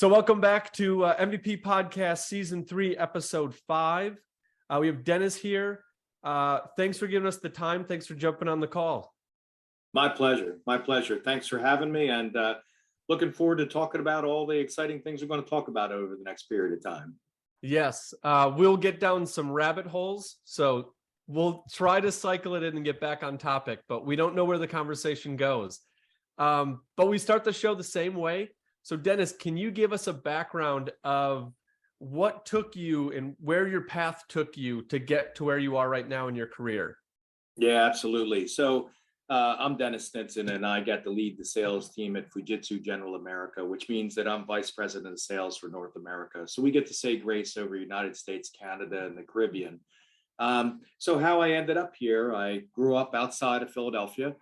So welcome back to MVP Podcast Season 3, Episode 5. We have Dennis here. Thanks for giving us the time. Thanks for jumping on the call. My pleasure. My pleasure. Thanks for having me, and looking forward to talking about all the exciting things we're going to talk about over the next period of time. Yes, we'll get down some rabbit holes, so we'll try to cycle it in and get back on topic, but we don't know where the conversation goes. But we start the show the same way. So Dennis, can you give us a background of what took you and where your path took you to get to where you are right now in your career? Yeah, absolutely. So I'm Dennis Stinson, and I get to lead the sales team at Fujitsu General America, which means that I'm vice president of sales for North America. So we get to say grace over United States, Canada, and the Caribbean. So how I ended up here, I grew up outside of Philadelphia.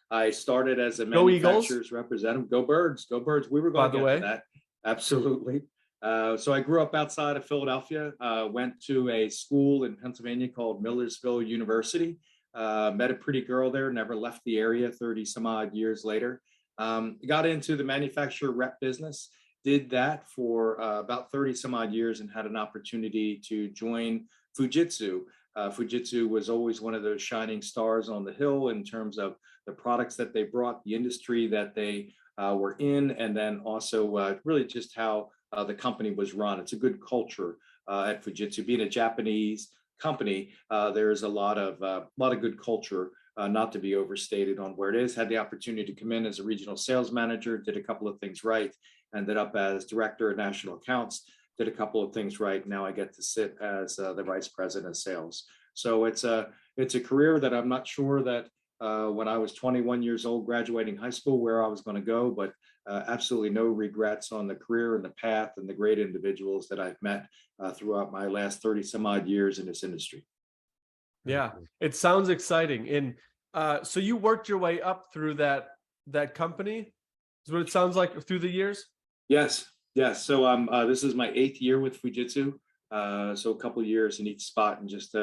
I started as a manufacturer's representative. Go Birds, go Birds. We were going to get to that. Absolutely. So I grew up outside of Philadelphia, went to a school in Pennsylvania called Millersville University, met a pretty girl there, never left the area 30 some odd years later. Got into the manufacturer rep business, did that for about 30 some odd years and had an opportunity to join Fujitsu. Fujitsu was always one of those shining stars on the hill in terms of the products that they brought, the industry that they were in, and then also really just how the company was run. It's a good culture at Fujitsu. Being a Japanese company, there's a lot of good culture, not to be overstated on where it is. Had the opportunity to come in as a regional sales manager, did a couple of things right, ended up as director of national accounts, did a couple of things right. Now I get to sit as the vice president of sales. So it's a career that I'm not sure that when I was 21 years old, graduating high school, where I was going to go, but absolutely no regrets on the career and the path and the great individuals that I've met throughout my last 30 some odd years in this industry. Yeah, it sounds exciting. And so you worked your way up through that company, is what it sounds like, through the years? Yes. So this is my 8th year with Fujitsu. So a couple of years in each spot, and just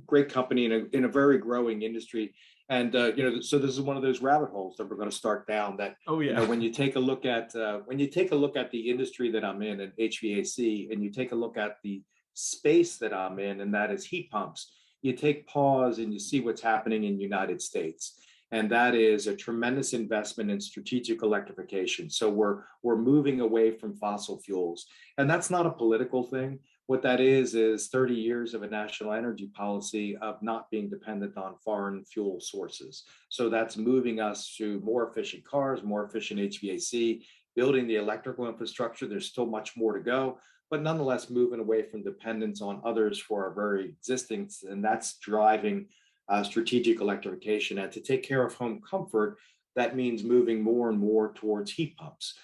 great company in a very growing industry. And so this is one of those rabbit holes that we're going to start down. That when you take a look at the industry that I'm in HVAC, and you take a look at the space that I'm in, and that is heat pumps, you take pause and you see what's happening in the United States. And that is a tremendous investment in strategic electrification. So we're moving away from fossil fuels. And that's not a political thing. What that is 30 years of a national energy policy of not being dependent on foreign fuel sources. So that's moving us to more efficient cars, more efficient HVAC, building the electrical infrastructure. There's still much more to go, but nonetheless moving away from dependence on others for our very existence. And that's driving strategic electrification. And to take care of home comfort, that means moving more and more towards heat pumps.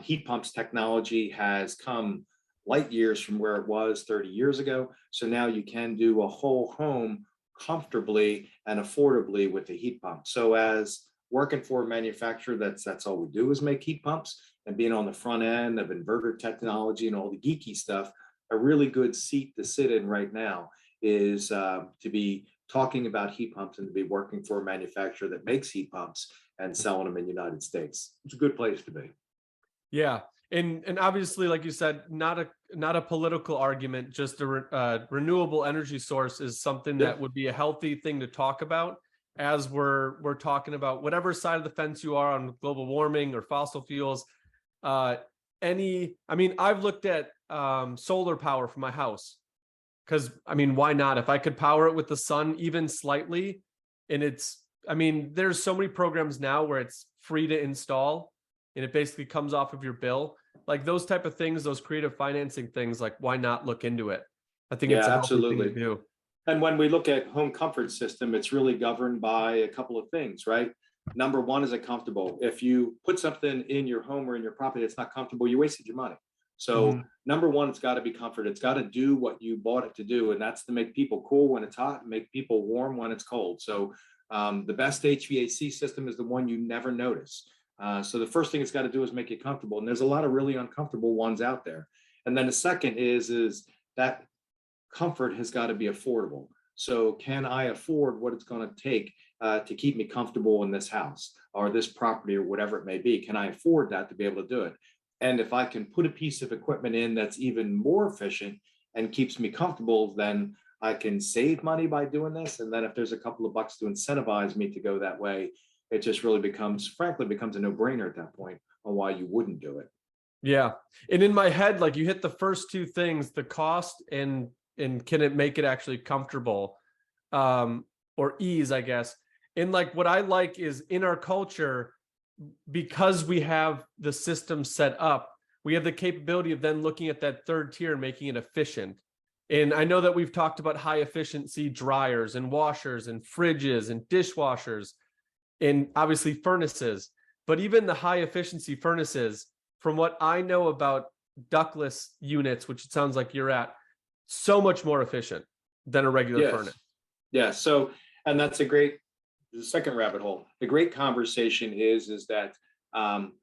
Heat pumps technology has come light years from where it was 30 years ago. So now you can do a whole home comfortably and affordably with the heat pump. So as working for a manufacturer, that's all we do is make heat pumps, and being on the front end of inverter technology and all the geeky stuff, a really good seat to sit in right now is to be talking about heat pumps and to be working for a manufacturer that makes heat pumps and selling them in the United States. It's a good place to be. Yeah. And obviously, like you said, not a political argument, just a renewable energy source is something that would be a healthy thing to talk about as we're talking about whatever side of the fence you are on global warming or fossil fuels. I've looked at solar power for my house. Because, why not? If I could power it with the sun even slightly, and there's so many programs now where it's free to install and it basically comes off of your bill. Like those type of things, those creative financing things, like why not look into it? I think it's a healthy thing to do. And when we look at home comfort system, it's really governed by a couple of things, right? Number one, is it comfortable? If you put something in your home or in your property that's not comfortable, you wasted your money. So number one, it's got to be comfort. It's got to do what you bought it to do. And that's to make people cool when it's hot and make people warm when it's cold. So the best HVAC system is the one you never notice. So the first thing it's got to do is make you comfortable. And there's a lot of really uncomfortable ones out there. And then the second is that comfort has got to be affordable. So can I afford what it's going to take to keep me comfortable in this house or this property or whatever it may be? Can I afford that to be able to do it? And if I can put a piece of equipment in that's even more efficient and keeps me comfortable, then I can save money by doing this. And then if there's a couple of bucks to incentivize me to go that way, it just really frankly, becomes a no-brainer at that point on why you wouldn't do it. Yeah. And in my head, like you hit the first two things, the cost and can it make it actually comfortable, or ease, I guess. And like what I like is in our culture, because we have the system set up, we have the capability of then looking at that third tier and making it efficient. And I know that we've talked about high efficiency dryers and washers and fridges and dishwashers and obviously furnaces, but even the high efficiency furnaces, from what I know about ductless units, which it sounds like you're at, so much more efficient than a regular furnace. Yeah. So, and that's the second rabbit hole. The great conversation is that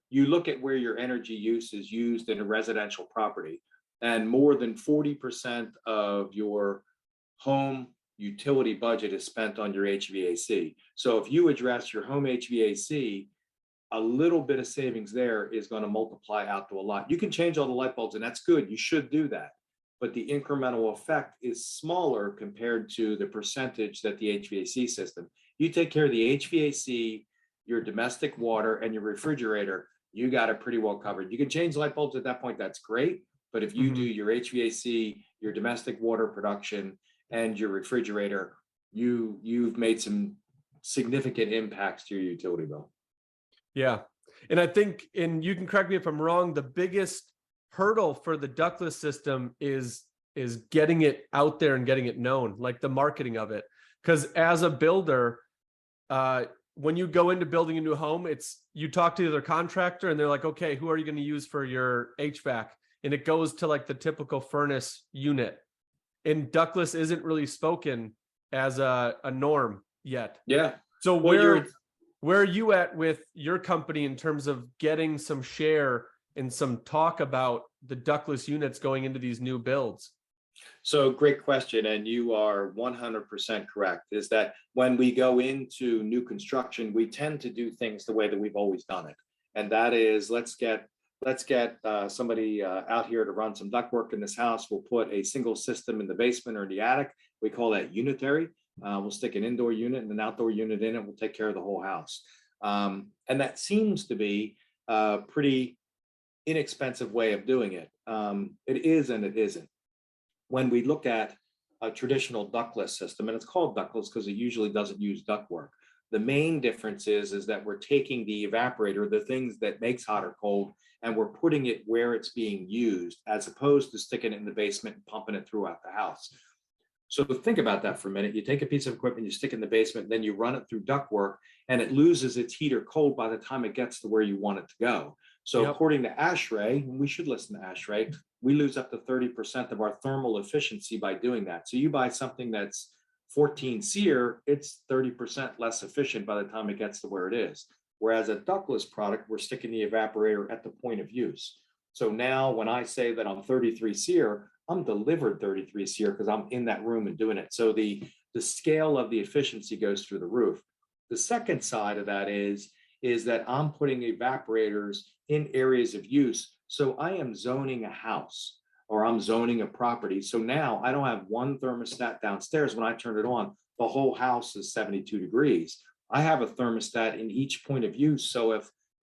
you look at where your energy use is used in a residential property, and more than 40% of your home utility budget is spent on your HVAC. So if you address your home HVAC, a little bit of savings there is going to multiply out to a lot. You can change all the light bulbs, and that's good. You should do that. But the incremental effect is smaller compared to the percentage that the HVAC system. You take care of the HVAC, your domestic water, and your refrigerator, you got it pretty well covered. You can change light bulbs at that point, that's great. But if you do your HVAC, your domestic water production, and your refrigerator, you've made some significant impacts to your utility bill. Yeah. And I think, and you can correct me if I'm wrong, the biggest hurdle for the ductless system is getting it out there and getting it known, like the marketing of it. Because as a builder, when you go into building a new home, you talk to the contractor and they're like, okay, who are you going to use for your HVAC? And it goes to like the typical furnace unit. And ductless isn't really spoken as a norm yet. Yeah. So where are you at with your company in terms of getting some share and some talk about the ductless units going into these new builds? So great question. And you are 100% correct, is that when we go into new construction, we tend to do things the way that we've always done it. And that is, let's get somebody out here to run some ductwork in this house. We'll put a single system in the basement or in the attic. We call that unitary. We'll stick an indoor unit and an outdoor unit in it. We'll take care of the whole house. And that seems to be a pretty inexpensive way of doing it. It is and it isn't. When we look at a traditional ductless system, and it's called ductless because it usually doesn't use ductwork, the main difference is that we're taking the evaporator, the things that makes hot or cold, and we're putting it where it's being used, as opposed to sticking it in the basement and pumping it throughout the house. So think about that for a minute. You take a piece of equipment, you stick it in the basement, then you run it through ductwork, and it loses its heat or cold by the time it gets to where you want it to go. So according to ASHRAE, and we should listen to ASHRAE, we lose up to 30% of our thermal efficiency by doing that. So you buy something that's 14 SEER, it's 30% less efficient by the time it gets to where it is. Whereas a ductless product, we're sticking the evaporator at the point of use. So now when I say that I'm 33 SEER, I'm delivered 33 SEER because I'm in that room and doing it. So the scale of the efficiency goes through the roof. The second side of that is that I'm putting evaporators in areas of use. So I am zoning a house or I'm zoning a property. So now I don't have one thermostat downstairs. When I turn it on, the whole house is 72 degrees. I have a thermostat in each point of use. So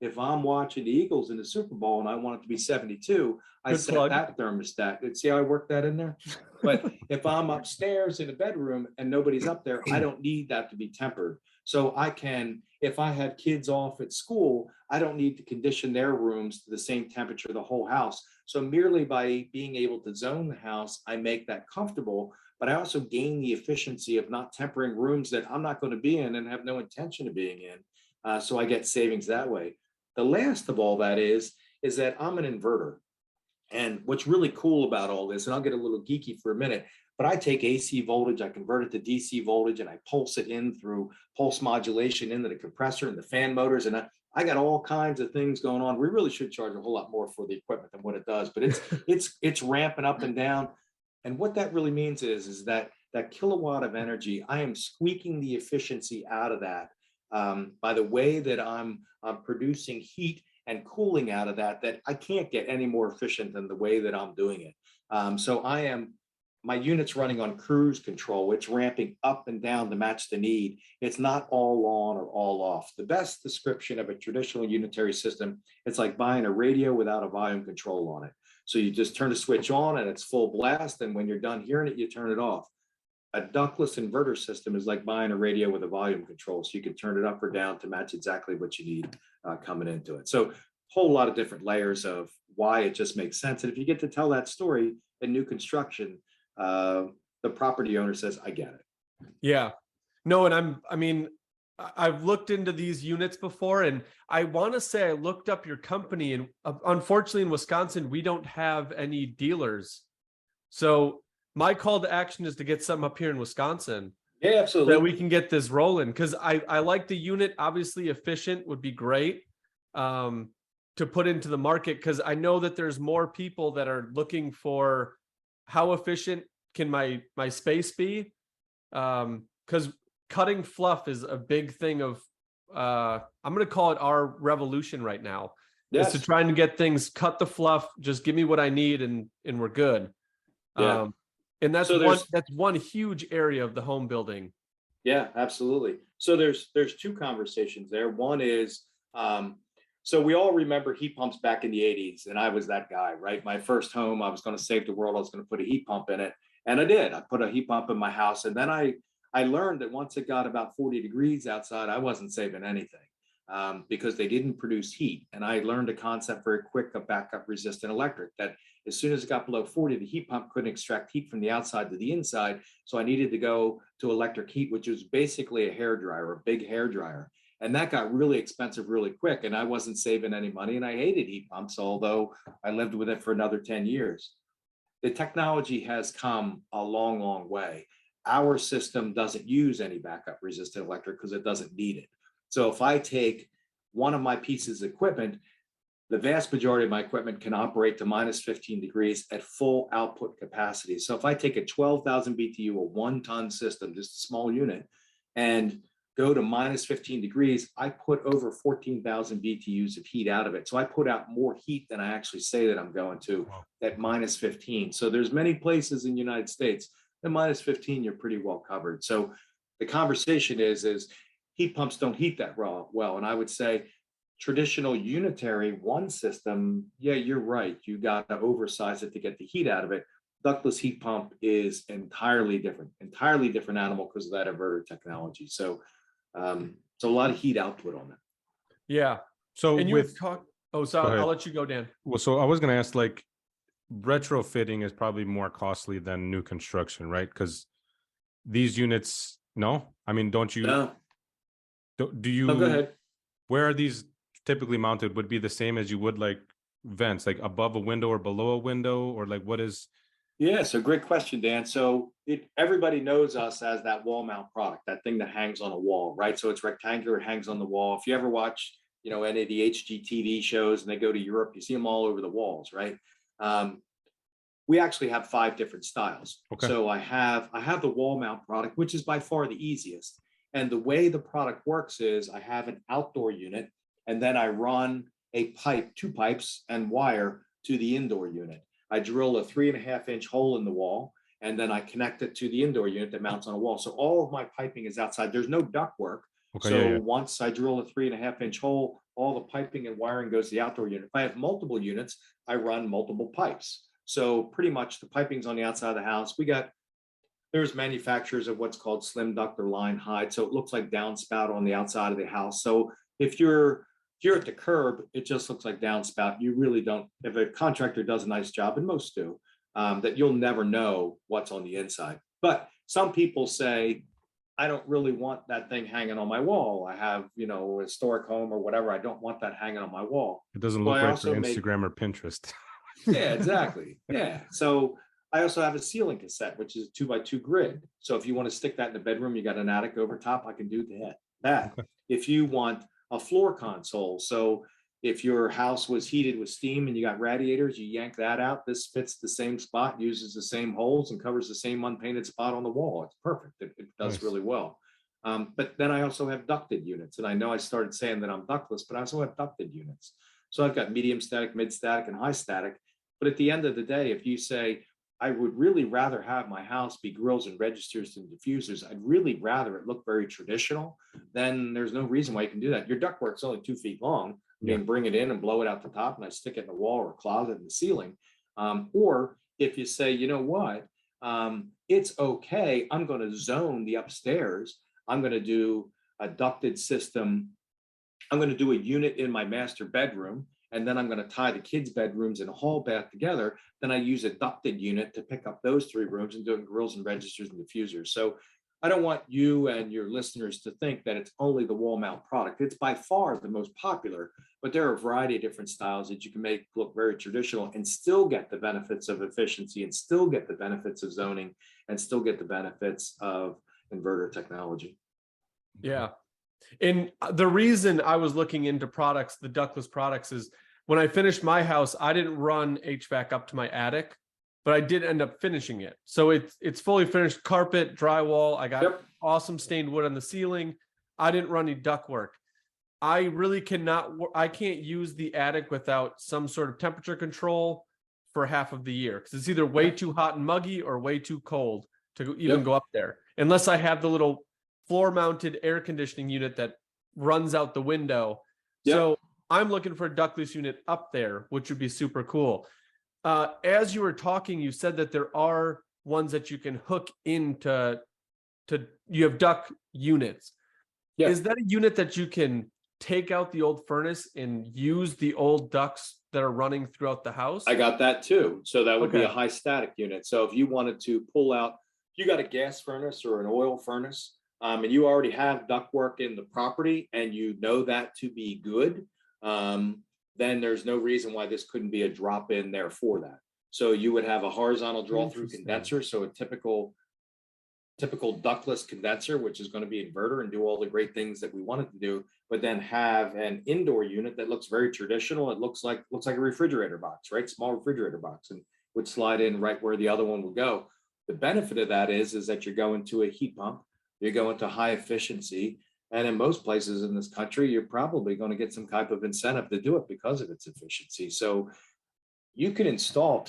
if I'm watching the Eagles in the Super Bowl and I want it to be 72, I set that thermostat. And see how I work that in there? But if I'm upstairs in a bedroom and nobody's up there, I don't need that to be tempered. So I can, if I have kids off at school, I don't need to condition their rooms to the same temperature of the whole house. So merely by being able to zone the house, I make that comfortable, but I also gain the efficiency of not tempering rooms that I'm not going to be in and have no intention of being in. So I get savings that way. The last of all that is that I'm an inverter. And what's really cool about all this, and I'll get a little geeky for a minute, but I take AC voltage, I convert it to DC voltage, and I pulse it in through pulse modulation into the compressor and the fan motors. And I got all kinds of things going on. We really should charge a whole lot more for the equipment than what it does, but it's ramping up and down. And what that really means is that kilowatt of energy, I am squeaking the efficiency out of that by the way that I'm producing heat and cooling out of that, that I can't get any more efficient than the way that I'm doing it. So my unit's running on cruise control. It's ramping up and down to match the need. It's not all on or all off. The best description of a traditional unitary system, it's like buying a radio without a volume control on it. So you just turn the switch on and it's full blast. And when you're done hearing it, you turn it off. A ductless inverter system is like buying a radio with a volume control. So you can turn it up or down to match exactly what you need coming into it. So whole lot of different layers of why it just makes sense. And if you get to tell that story in new construction, the property owner says, I get it. Yeah. No, and I've looked into these units before, and I want to say I looked up your company, and unfortunately in Wisconsin, we don't have any dealers. So my call to action is to get something up here in Wisconsin. Yeah, absolutely. That we can get this rolling, because I like the unit. Obviously efficient would be great to put into the market, because I know that there's more people that are looking for how efficient can my space be, because cutting fluff is a big thing of I'm going to call it our revolution right now. Yes. Is to try and get things, cut the fluff, just give me what I need, and we're good. Yeah. And that's one huge area of the home building. Yeah, absolutely. So there's two conversations there. One is so we all remember heat pumps back in the 80s, and I was that guy, right? My first home, I was going to save the world. I was going to put a heat pump in it, and I did. I put a heat pump in my house, and then I learned that once it got about 40 degrees outside, I wasn't saving anything because they didn't produce heat. And I learned a concept very quick of backup resistant electric, that as soon as it got below 40, the heat pump couldn't extract heat from the outside to the inside. So I needed to go to electric heat, which was basically a hair dryer, a big hair dryer. And that got really expensive really quick. And I wasn't saving any money. And I hated heat pumps, although I lived with it for another 10 years. The technology has come a long, long way. Our system doesn't use any backup resistant electric because it doesn't need it. So if I take one of my pieces of equipment, the vast majority of my equipment can operate to minus 15 degrees at full output capacity. So if I take a 12,000 BTU, a 1-ton system, just a small unit, and go to minus 15 degrees, I put over 14,000 BTUs of heat out of it. So I put out more heat than I actually say that I'm going to at minus 15. So there's many places in the United States at minus 15, you're pretty well covered. So the conversation is heat pumps don't heat that well. And I would say traditional unitary one system, yeah, you're right. You got to oversize it to get the heat out of it. Ductless heat pump is entirely different animal because of that inverter technology. So it's a lot of heat output on it. Yeah. So and with I'll let you go, Dan. Well, so I was going to ask, like, retrofitting is probably more costly than new construction, right? Because these units, no, I mean, don't you? No. Do you? No, go ahead. Where are these typically mounted? Would be the same as you would like vents, like above a window or below a window, or like what is? Yeah, so great question, Dan. So everybody knows us as that wall mount product, that thing that hangs on a wall, right? So it's rectangular, it hangs on the wall. If you ever watch, any of the HGTV shows and they go to Europe, you see them all over the walls, right? We actually have 5 different styles. Okay. So I have the wall mount product, which is by far the easiest. And the way the product works is I have an outdoor unit, and then I run a pipe, 2 pipes and wire to the indoor unit. I drill a 3.5-inch hole in the wall, and then I connect it to the indoor unit that mounts on a wall. So all of my piping is outside. There's no duct work. Okay, so once I drill a 3.5-inch hole, all the piping and wiring goes to the outdoor unit. If I have multiple units, I run multiple pipes. So pretty much the piping's on the outside of the house. There's manufacturers of what's called slim duct or line hide. So it looks like downspout on the outside of the house. So if you're at the curb, it just looks like downspout. You really don't, if a contractor does a nice job, and most do, that you'll never know what's on the inside. But some people say, I don't really want that thing hanging on my wall. I have, a historic home or whatever. I don't want that hanging on my wall. It doesn't look right for Instagram or Pinterest. Yeah, exactly. Yeah. So I also have a ceiling cassette, which is a 2x2 grid. So if you want to stick that in the bedroom, you got an attic over top, I can do that. Okay. If you want a floor console, so if your house was heated with steam and you got radiators, you yank that out. This fits the same spot, uses the same holes, and covers the same unpainted spot on the wall. It's perfect. It does really well. But then I also have ducted units. And I know I started saying that I'm ductless, but I also have ducted units. So I've got medium static, mid static, and high static. But at the end of the day, if you say, I would really rather have my house be grills and registers than diffusers, I'd really rather it look very traditional, then there's no reason why you can do that. Your ductwork's only 2 feet long. I mean, bring it in and blow it out the top, and I stick it in the wall or closet in the ceiling. Or if you say, you know what, it's okay, I'm going to zone the upstairs. I'm going to do a ducted system. I'm going to do a unit in my master bedroom, and then I'm going to tie the kids' bedrooms and a hall bath together. Then I use a ducted unit to pick up those 3 rooms and do grills and registers and diffusers. So I don't want you and your listeners to think that it's only the wall mount product. It's by far the most popular, but there are a variety of different styles that you can make look very traditional and still get the benefits of efficiency, and still get the benefits of zoning, and still get the benefits of inverter technology. Yeah. And the reason I was looking into products, the ductless products, is when I finished my house, I didn't run HVAC up to my attic, but I did end up finishing it. So it's fully finished, carpet, drywall. I got awesome stained wood on the ceiling. I didn't run any ductwork. I really I can't use the attic without some sort of temperature control for half of the year, because it's either way too hot and muggy or way too cold to even go up there, unless I have the little floor mounted air conditioning unit that runs out the window. So I'm looking for a ductless unit up there, which would be super cool. As you were talking, you said that there are ones that you can hook into, you have duct units. Is that a unit that you can take out the old furnace and use the old ducts that are running throughout the house? I got that too. So that would be a high static unit. So if you wanted to pull out, you got a gas furnace or an oil furnace, and you already have ductwork in the property, and you know that to be good, then there's no reason why this couldn't be a drop in there for that. So you would have a horizontal draw through condenser. So a typical ductless condenser, which is going to be inverter and do all the great things that we want it to do, but then have an indoor unit that looks very traditional. It looks like a refrigerator box, right? Small refrigerator box, and would slide in right where the other one would go. The benefit of that is that you're going to a heat pump, you're going to high efficiency. And in most places in this country, you're probably going to get some type of incentive to do it because of its efficiency. So you can install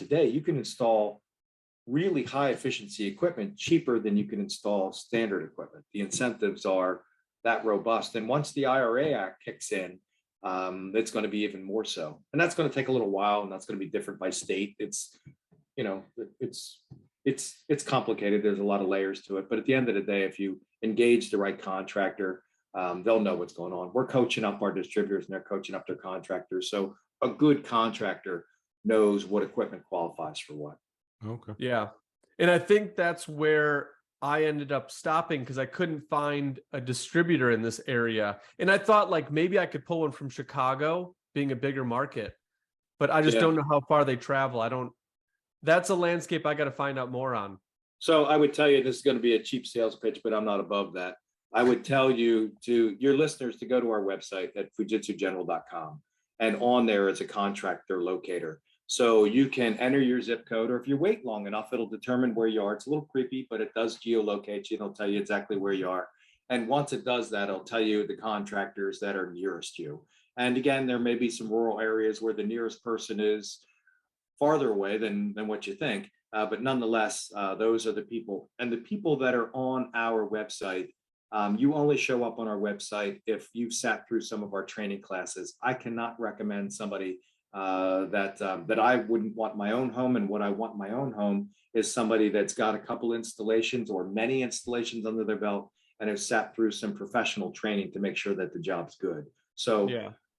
really high efficiency equipment cheaper than you can install standard equipment. The incentives are that robust. And once the IRA Act kicks in, it's going to be even more so. And that's going to take a little while, and that's going to be different by state. It's complicated. There's a lot of layers to it. But at the end of the day, if you engage the right contractor, they'll know what's going on. We're coaching up our distributors, and they're coaching up their contractors. So a good contractor knows what equipment qualifies for what. Okay. Yeah. And I think that's where I ended up stopping, because I couldn't find a distributor in this area. And I thought like maybe I could pull one from Chicago, being a bigger market, but I just don't know how far they travel. That's a landscape I got to find out more on. So I would tell you, this is going to be a cheap sales pitch, but I'm not above that. I would tell you, to your listeners, to go to our website at fujitsugeneral.com, and on there is a contractor locator. So you can enter your zip code, or if you wait long enough, it'll determine where you are. It's a little creepy, but it does geolocate you. It'll tell you exactly where you are. And once it does that, it'll tell you the contractors that are nearest you. And again, there may be some rural areas where the nearest person is farther away than what you think. But nonetheless, those are the people. And the people that are on our website, you only show up on our website if you've sat through some of our training classes. I cannot recommend somebody that I wouldn't want my own home. And what I want in my own home is somebody that's got a couple installations or many installations under their belt, and has sat through some professional training to make sure that the job's good. So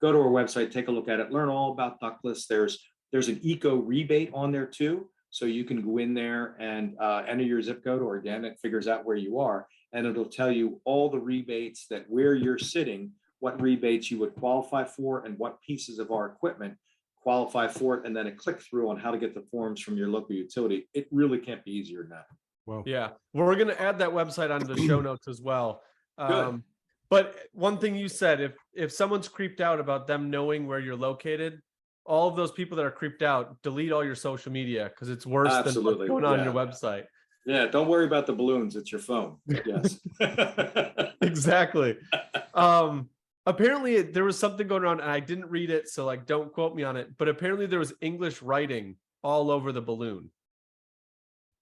go to our website, take a look at it, learn all about ductless. There's an eco rebate on there too. So you can go in there and enter your zip code, or again, it figures out where you are, and it'll tell you all the rebates, that where you're sitting, what rebates you would qualify for, and what pieces of our equipment qualify for it, and then a click through on how to get the forms from your local utility. It really can't be easier than that. Well, yeah, we're going to add that website onto the show notes as well. But one thing you said, if someone's creeped out about them knowing where you're located, all of those people that are creeped out, delete all your social media, because it's worse than what's going on your website. Yeah, don't worry about the balloons. It's your phone. Yes. Exactly. apparently there was something going on and I didn't read it, so like don't quote me on it, but apparently there was English writing all over the balloon.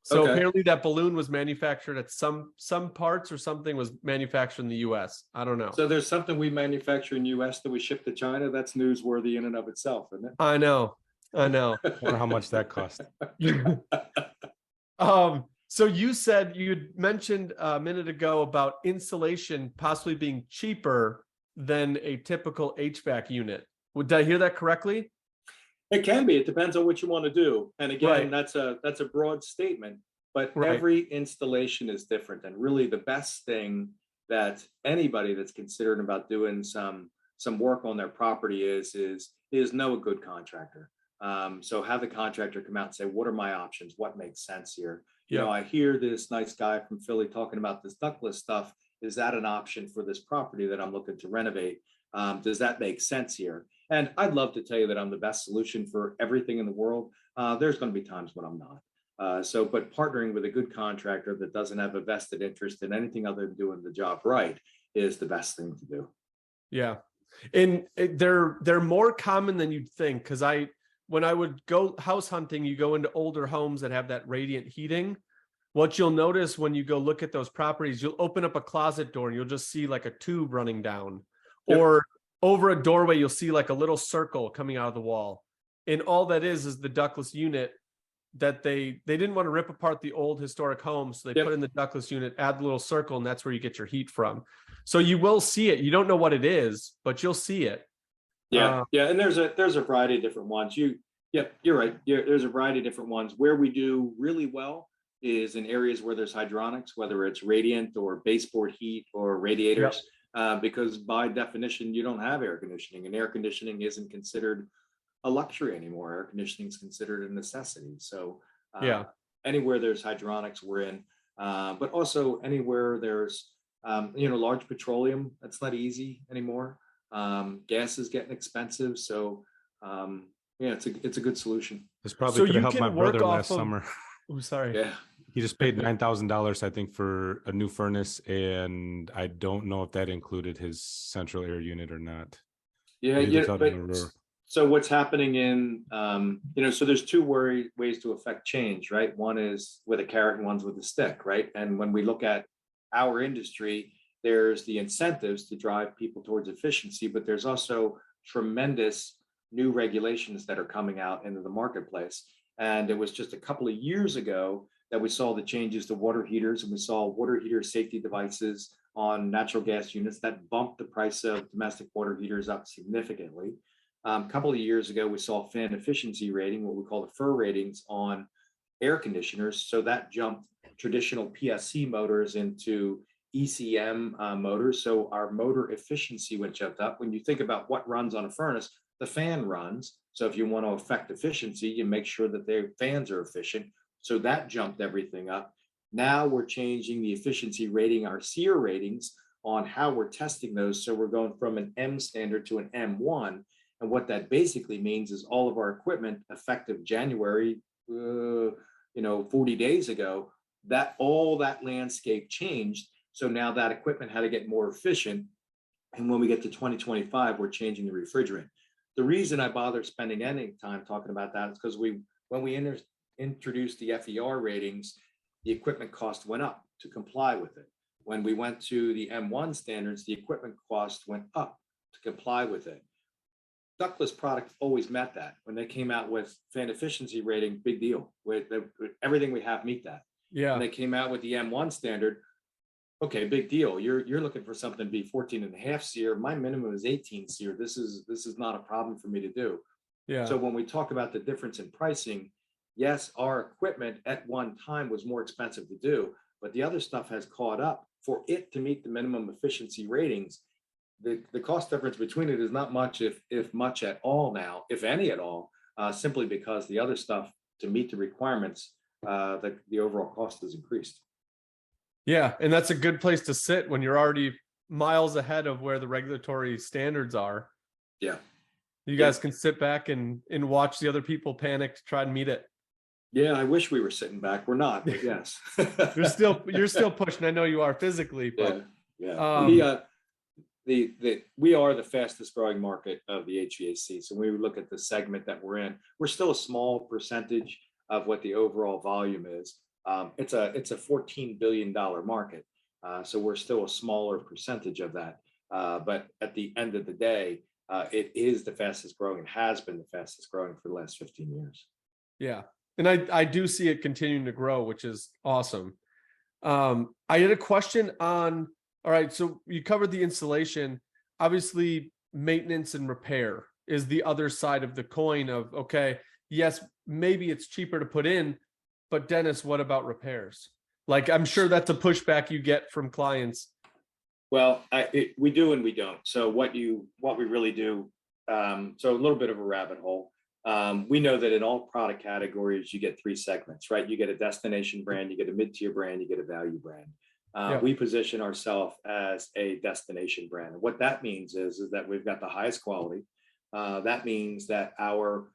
So Okay. apparently that balloon was manufactured at some parts, or something was manufactured in the US. I don't know. So there's something we manufacture in US that we ship to China. That's newsworthy in and of itself, isn't it? I know. I wonder how much that cost. So you said, you'd mentioned a minute ago about insulation possibly being cheaper than a typical HVAC unit. Did I hear that correctly? It can be. It depends on what you want to do. And again, Right. that's a broad statement, but Right. every installation is different. And really the best thing that anybody that's considering about doing some work on their property is know a good contractor. So have the contractor come out and say, what are my options? What makes sense here? You know, I hear this nice guy from Philly talking about this ductless stuff. Is that an option for this property that I'm looking to renovate? Does that make sense here? And I'd love to tell you that I'm the best solution for everything in the world. There's going to be times when I'm not. But partnering with a good contractor that doesn't have a vested interest in anything other than doing the job right is the best thing to do. Yeah. And they're more common than you'd think. Cause when I would go house hunting, you go into older homes that have that radiant heating. What you'll notice when you go look at those properties, you'll open up a closet door and you'll just see like a tube running down. Yep. Or over a doorway, you'll see like a little circle coming out of the wall. And all that is the ductless unit that they didn't want to rip apart the old historic home. So they Yep. put in the ductless unit, add the little circle, and that's where you get your heat from. So you will see it. You don't know what it is, but you'll see it. Yeah. And there's a variety of different ones. You're right. There's a variety of different ones. Where we do really well is in areas where there's hydronics, whether it's radiant or baseboard heat or radiators. Yep. Because by definition, you don't have air conditioning, and air conditioning isn't considered a luxury anymore. Air conditioning is considered a necessity. So anywhere there's hydronics, we're in. But also anywhere there's large petroleum, that's not easy anymore. Gas is getting expensive, so it's a good solution. This probably could have helped my brother last summer. Oh, sorry. Yeah. He just paid $9,000, I think, for a new furnace, and I don't know if that included his central air unit or not. So what's happening in, so there's two ways to affect change, right? One is with a carrot and one's with a stick, right? And when we look at our industry, there's the incentives to drive people towards efficiency, but there's also tremendous new regulations that are coming out into the marketplace. And it was just a couple of years ago that we saw the changes to water heaters, and we saw water heater safety devices on natural gas units that bumped the price of domestic water heaters up significantly. A couple of years ago, we saw fan efficiency rating, what we call the FER ratings on air conditioners. So that jumped traditional PSC motors into ECM motors. So our motor efficiency went jumped up. When you think about what runs on a furnace, the fan runs. So if you want to affect efficiency, you make sure that their fans are efficient. So that jumped everything up. Now we're changing the efficiency rating, our SEER ratings, on how we're testing those. So we're going from an M standard to an M1. And what that basically means is all of our equipment effective January, 40 days ago, that all that landscape changed. So now that equipment had to get more efficient. And when we get to 2025, we're changing the refrigerant. The reason I bother spending any time talking about that is because when we introduced the FER ratings, the equipment cost went up to comply with it. When we went to the M1 standards, the equipment cost went up to comply with it. Ductless product always met that. When they came out with fan efficiency rating, big deal. With everything we have meet that. Yeah. When they came out with the M1 standard, okay, big deal. You're looking for something to be 14.5 SEER. My minimum is 18 SEER. This is not a problem for me to do. Yeah. So when we talk about the difference in pricing, yes, our equipment at one time was more expensive to do, but the other stuff has caught up. For it to meet the minimum efficiency ratings, the cost difference between it is not much, if much at all now, if any at all, simply because the other stuff to meet the requirements, the overall cost has increased. Yeah, and that's a good place to sit when you're already miles ahead of where the regulatory standards are. Yeah. You guys can sit back and watch the other people panic to try and meet it. Yeah, I wish we were sitting back. We're not, but yes. You're still pushing. I know you are physically, but we are the fastest growing market of the HVAC. So when we look at the segment that we're in, we're still a small percentage of what the overall volume is. It's a $14 billion market. So we're still a smaller percentage of that. But at the end of the day, it is the fastest growing and has been the fastest growing for the last 15 years. Yeah. And I do see it continuing to grow, which is awesome. I had a question on, all right, so you covered the installation. Obviously, maintenance and repair is the other side of the coin of, okay, yes, maybe it's cheaper to put in, but Dennis, what about repairs? Like, I'm sure that's a pushback you get from clients. Well, we do and we don't. So what we really do, so a little bit of a rabbit hole. We know that in all product categories, you get three segments, right? You get a destination brand, you get a mid-tier brand, you get a value brand. We position ourselves as a destination brand. And what that means is that we've got the highest quality. That means that our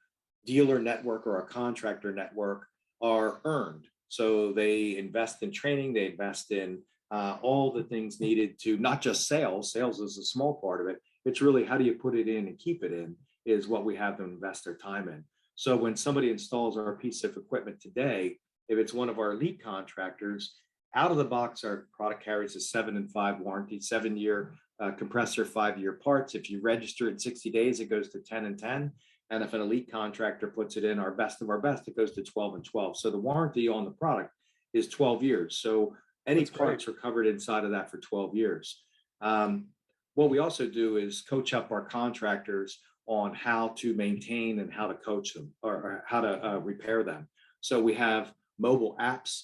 dealer network or our contractor network are earned. So they invest in training, they invest in all the things needed to not just sales. Sales is a small part of it. It's really how do you put it in and keep it in is what we have them invest their time in. So when somebody installs our piece of equipment today, if it's one of our elite contractors, out of the box, our product carries a 7 and 5 warranty, 7-year compressor, 5-year parts. If you register in 60 days, it goes to 10 and 10. And if an elite contractor puts it in our best of our best, it goes to 12 and 12. So the warranty on the product is 12 years. So any parts are covered inside of that for 12 years. What we also do is coach up our contractors on how to maintain and how to coach them or how to repair them. So we have mobile apps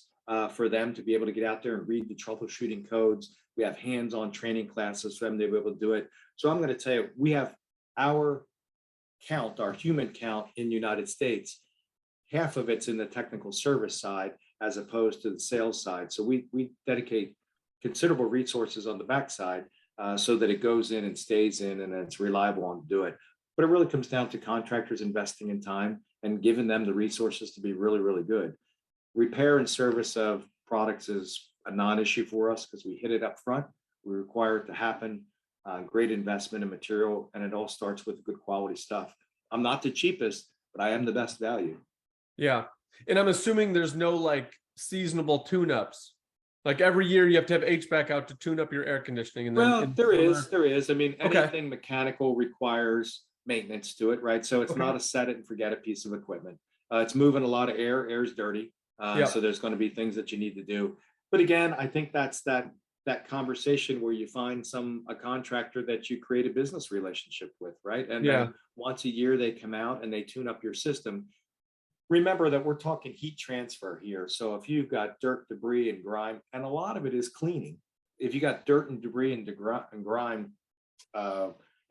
for them to be able to get out there and read the troubleshooting codes. We have hands-on training classes for them to be able to do it. So I'm going to tell you, we have our count, our human count in the United States, half of it's in the technical service side as opposed to the sales side. So we dedicate considerable resources on the backside so that it goes in and stays in and it's reliable on to do it. But it really comes down to contractors investing in time and giving them the resources to be really, really good. Repair and service of products is a non-issue for us because we hit it up front. We require it to happen. Great investment in material, and it all starts with good quality stuff. I'm not the cheapest, but I am the best value. Yeah. And I'm assuming there's no like seasonable tune-ups. Like every year you have to have HVAC out to tune up your air conditioning. And then there is. I mean, anything mechanical requires maintenance to it, right? So it's not a set it and forget it piece of equipment. It's moving a lot of air. Air is dirty. So there's going to be things that you need to do. But again, I think that's that conversation where you find a contractor that you create a business relationship with, right? And then once a year they come out and they tune up your system. Remember that we're talking heat transfer here. So if you've got dirt, debris, and grime, and a lot of it is cleaning. If you got dirt and debris and grime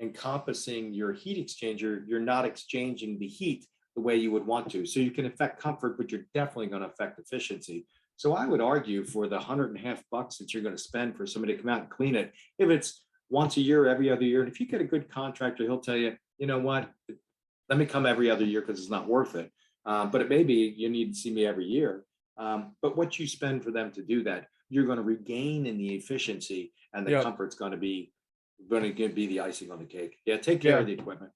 encompassing your heat exchanger, you're not exchanging the heat the way you would want to. So you can affect comfort, but you're definitely going to affect efficiency. So I would argue for the $150 that you're going to spend for somebody to come out and clean it, if it's once a year, every other year, and if you get a good contractor, he'll tell you, you know what, let me come every other year because it's not worth it. But it may be you need to see me every year. But what you spend for them to do that, you're going to regain in the efficiency, and the comfort's going to be the icing on the cake. Yeah, take care of the equipment.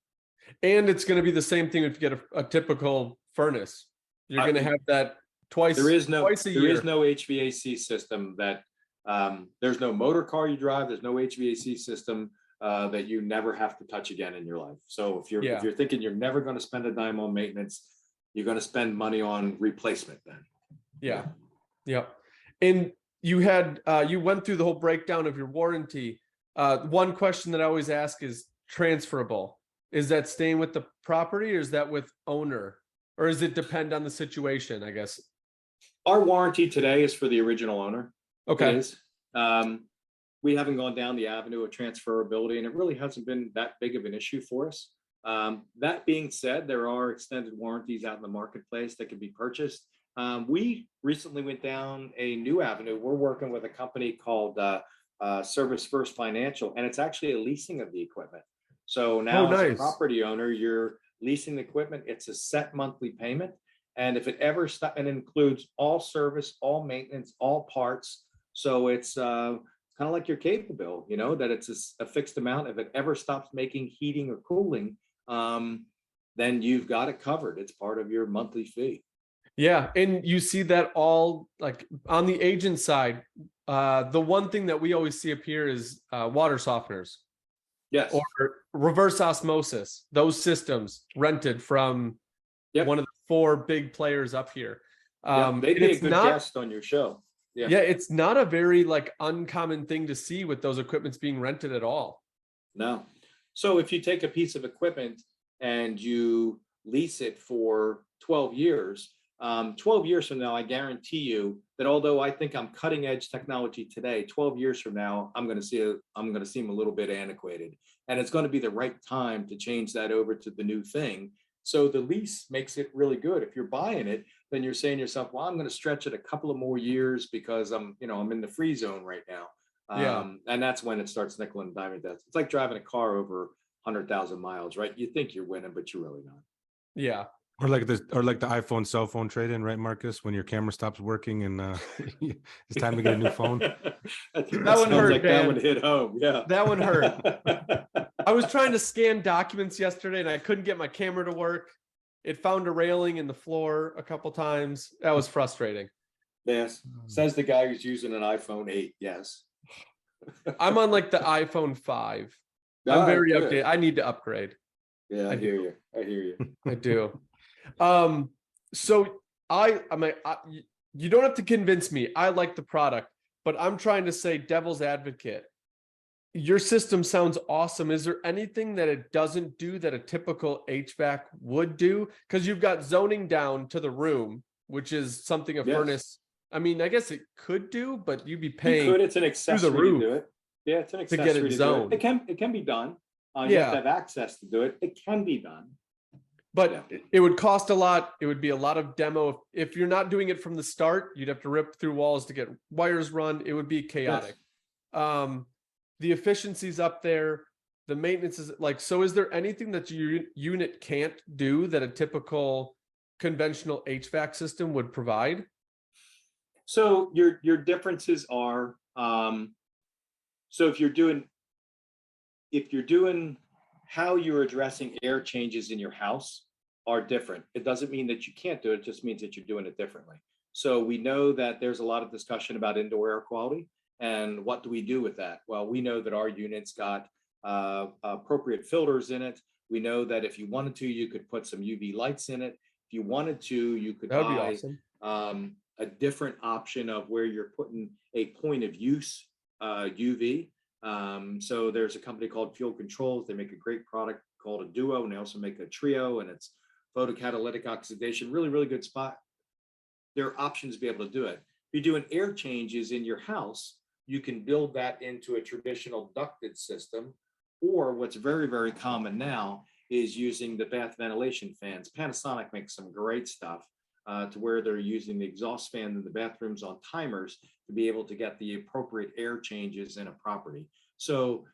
And it's going to be the same thing if you get a typical furnace. You're going to have that twice a year. There is no HVAC system that there's no motor car you drive. There's no HVAC system that you never have to touch again in your life. So if you're thinking you're never going to spend a dime on maintenance, you're going to spend money on replacement then. Yeah. And you went through the whole breakdown of your warranty. One question that I always ask is transferable. Is that staying with the property or is that with owner? Or does it depend on the situation, I guess? Our warranty today is for the original owner. Okay. It is. We haven't gone down the avenue of transferability, and it really hasn't been that big of an issue for us. That being said, there are extended warranties out in the marketplace that can be purchased. We recently went down a new avenue. We're working with a company called Service First Financial, and it's actually a leasing of the equipment. So now as a property owner, you're leasing the equipment. It's a set monthly payment. And if it ever stops, and it includes all service, all maintenance, all parts. So it's kind of like your cable bill, that it's a fixed amount. If it ever stops making heating or cooling, then you've got it covered. It's part of your monthly fee. Yeah, and you see that all like on the agent side. The one thing that we always see appear is water softeners. Yes. Or reverse osmosis. Those systems rented from one of the 4 big players up here. They'd be a good guest on your show. Yeah, it's not a very like uncommon thing to see with those equipments being rented at all. No. So if you take a piece of equipment and you lease it for 12 years, 12 years from now, I guarantee you that although I think I'm cutting edge technology today, 12 years from now, I'm going to seem a little bit antiquated, and it's going to be the right time to change that over to the new thing. So the lease makes it really good. If you're buying it, then you're saying to yourself, well, I'm going to stretch it a couple of more years because I'm in the free zone right now. And that's when it starts nickel and diming death. It's like driving a car over 100,000 miles, right? You think you're winning, but you're really not. Yeah. Or like the iPhone cell phone trade-in, right, Marcus? When your camera stops working and it's time to get a new phone. That one hurt. Like that one hit home. Yeah. That one hurt. I was trying to scan documents yesterday and I couldn't get my camera to work. It found a railing in the floor a couple times. That was frustrating. Yes. Says the guy who's using an iPhone 8. Yes. I'm on like the iPhone 5. I'm very updated. I need to upgrade. Yeah, I hear you. I do. So you don't have to convince me. I like the product, but I'm trying to say devil's advocate. Your system sounds awesome. Is there anything that it doesn't do that a typical HVAC would do? Because you've got zoning down to the room, which is something a furnace. I mean, I guess it could do, but you'd be paying. It's an accessory to do it. Yeah, it's an accessory to get it zoned. It can be done. You have to have access to do it. It can be done. But it would cost a lot. It would be a lot of demo. If you're not doing it from the start, you'd have to rip through walls to get wires run. It would be chaotic. Yes. The efficiency's up there. The maintenance is like, so is there anything that your unit can't do that a typical conventional HVAC system would provide? So your differences are, so if you're doing how you're addressing air changes in your house are different. It doesn't mean that you can't do it. It just means that you're doing it differently. So we know that there's a lot of discussion about indoor air quality. And what do we do with that? Well, we know that our units got appropriate filters in it. We know that if you wanted to, you could put some UV lights in it. If you wanted to, you could buy awesome. A different option of where you're putting a point of use UV. So there's a company called Fuel Controls. They make a great product called a Duo, and they also make a Trio, and it's photocatalytic oxidation. Really, really good spot. There are options to be able to do it. If you're doing air changes in your house, you can build that into a traditional ducted system, or what's very, very common now is using the bath ventilation fans. Panasonic makes some great stuff to where they're using the exhaust fan in the bathrooms on timers to be able to get the appropriate air changes in a property. So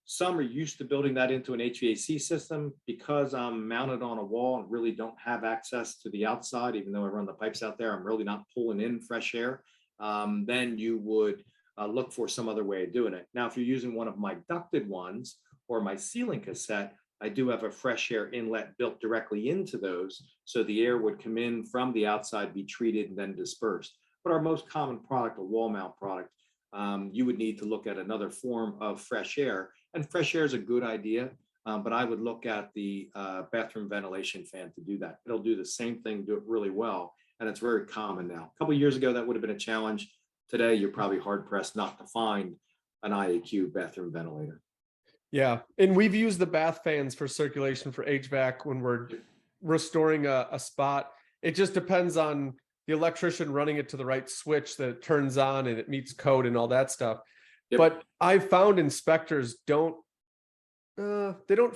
some are used to building that into an HVAC system. Because I'm mounted on a wall and really don't have access to the outside, even though I run the pipes out there, I'm really not pulling in fresh air. Then you would look for some other way of doing it. Now, if you're using one of my ducted ones or my ceiling cassette, I do have a fresh air inlet built directly into those. So the air would come in from the outside, be treated, and then dispersed. But our most common product, a wall mount product, you would need to look at another form of fresh air. And fresh air is a good idea, but I would look at the bathroom ventilation fan to do that. It'll do the same thing, do it really well. And it's very common now. A couple of years ago, that would have been a challenge. Today, you're probably hard pressed not to find an IAQ bathroom ventilator. Yeah. And we've used the bath fans for circulation for HVAC when we're restoring a spot. It just depends on the electrician running it to the right switch that it turns on and it meets code and all that stuff. Yep. But I found inspectors they don't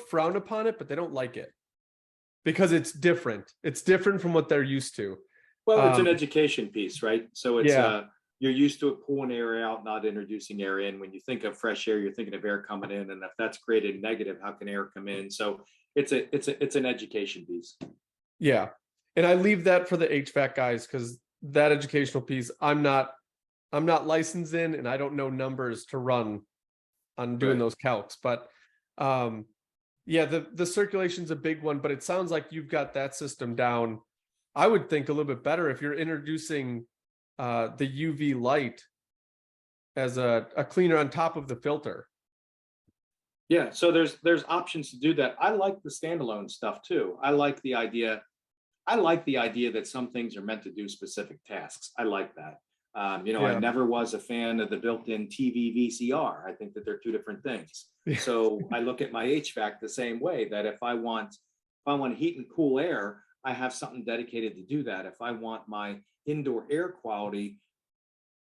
frown upon it, but they don't like it because it's different. It's different from what they're used to. Well, it's an education piece, right? So it's you're used to it pulling air out, not introducing air in. When you think of fresh air, you're thinking of air coming in, and if that's created negative, how can air come in? So it's an education piece. Yeah, and I leave that for the HVAC guys because that educational piece, I'm not I'm not licensed in, and I don't know numbers to run on doing Right. those calcs, but yeah, the circulation's a big one, but it sounds like you've got that system down. I would think a little bit better if you're introducing the UV light as a cleaner on top of the filter. Yeah, so there's options to do that. I like the standalone stuff too. I like the idea that some things are meant to do specific tasks. I like that. I Yeah. never was a fan of the built-in TV VCR. I think that they're two different things. So I look at my HVAC the same way, that if I want heat and cool air, I have something dedicated to do that. If I want my indoor air quality,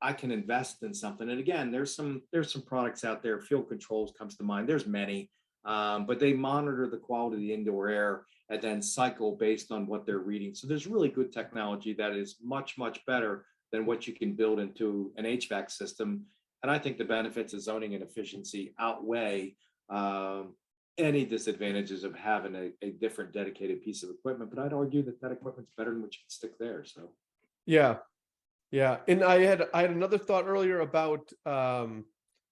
I can invest in something. And again, there's some products out there. Field Controls comes to mind. There's many, but they monitor the quality of the indoor air and then cycle based on what they're reading. So there's really good technology that is much, much better than what you can build into an HVAC system. And I think the benefits of zoning and efficiency outweigh any disadvantages of having a different dedicated piece of equipment. But I'd argue that equipment's better than what you can stick there. So Yeah. Yeah. And I had another thought earlier about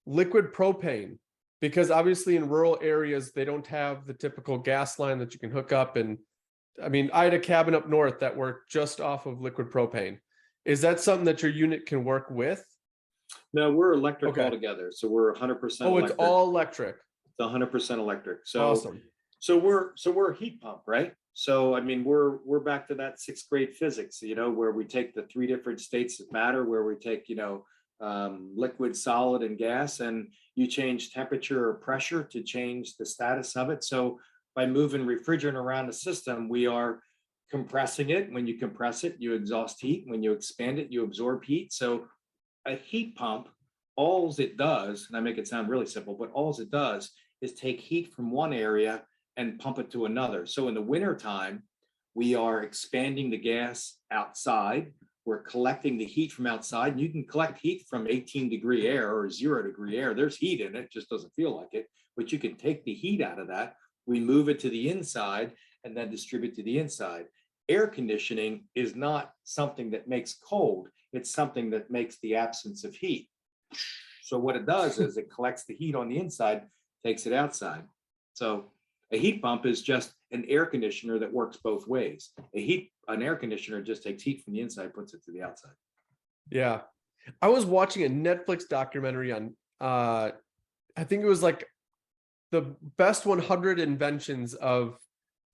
liquid propane, because obviously in rural areas they don't have the typical gas line that you can hook up. And I mean, I had a cabin up north that worked just off of liquid propane. Is that something that your unit can work with? no, we're electric Okay. altogether. So we're 100% Oh, it's electric. all electric. It's 100% electric. So Awesome. so we're a heat pump, right? So I mean, we're back to that sixth grade physics, where we take the three different states of matter, where we take liquid, solid, and gas, and you change temperature or pressure to change the status of it. So by moving refrigerant around the system, we are compressing it. When you compress it, you exhaust heat. When you expand it, you absorb heat. So a heat pump, all it does, and I make it sound really simple, but all it does is take heat from one area and pump it to another. So in the wintertime, we are expanding the gas outside. We're collecting the heat from outside. And you can collect heat from 18-degree air or 0-degree air. There's heat in it, just doesn't feel like it. But you can take the heat out of that. We move it to the inside and then distribute to the inside. Air conditioning is not something that makes cold. It's something that makes the absence of heat. So what it does is it collects the heat on the inside, takes it outside. So a heat pump is just an air conditioner that works both ways. An air conditioner just takes heat from the inside, puts it to the outside. Yeah. I was watching a Netflix documentary on I think it was like the best 100 inventions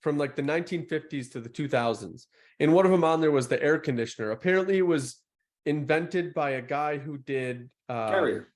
from like the 1950s to the 2000s. And one of them on there was the air conditioner. Apparently it was invented by a guy who did Carrier.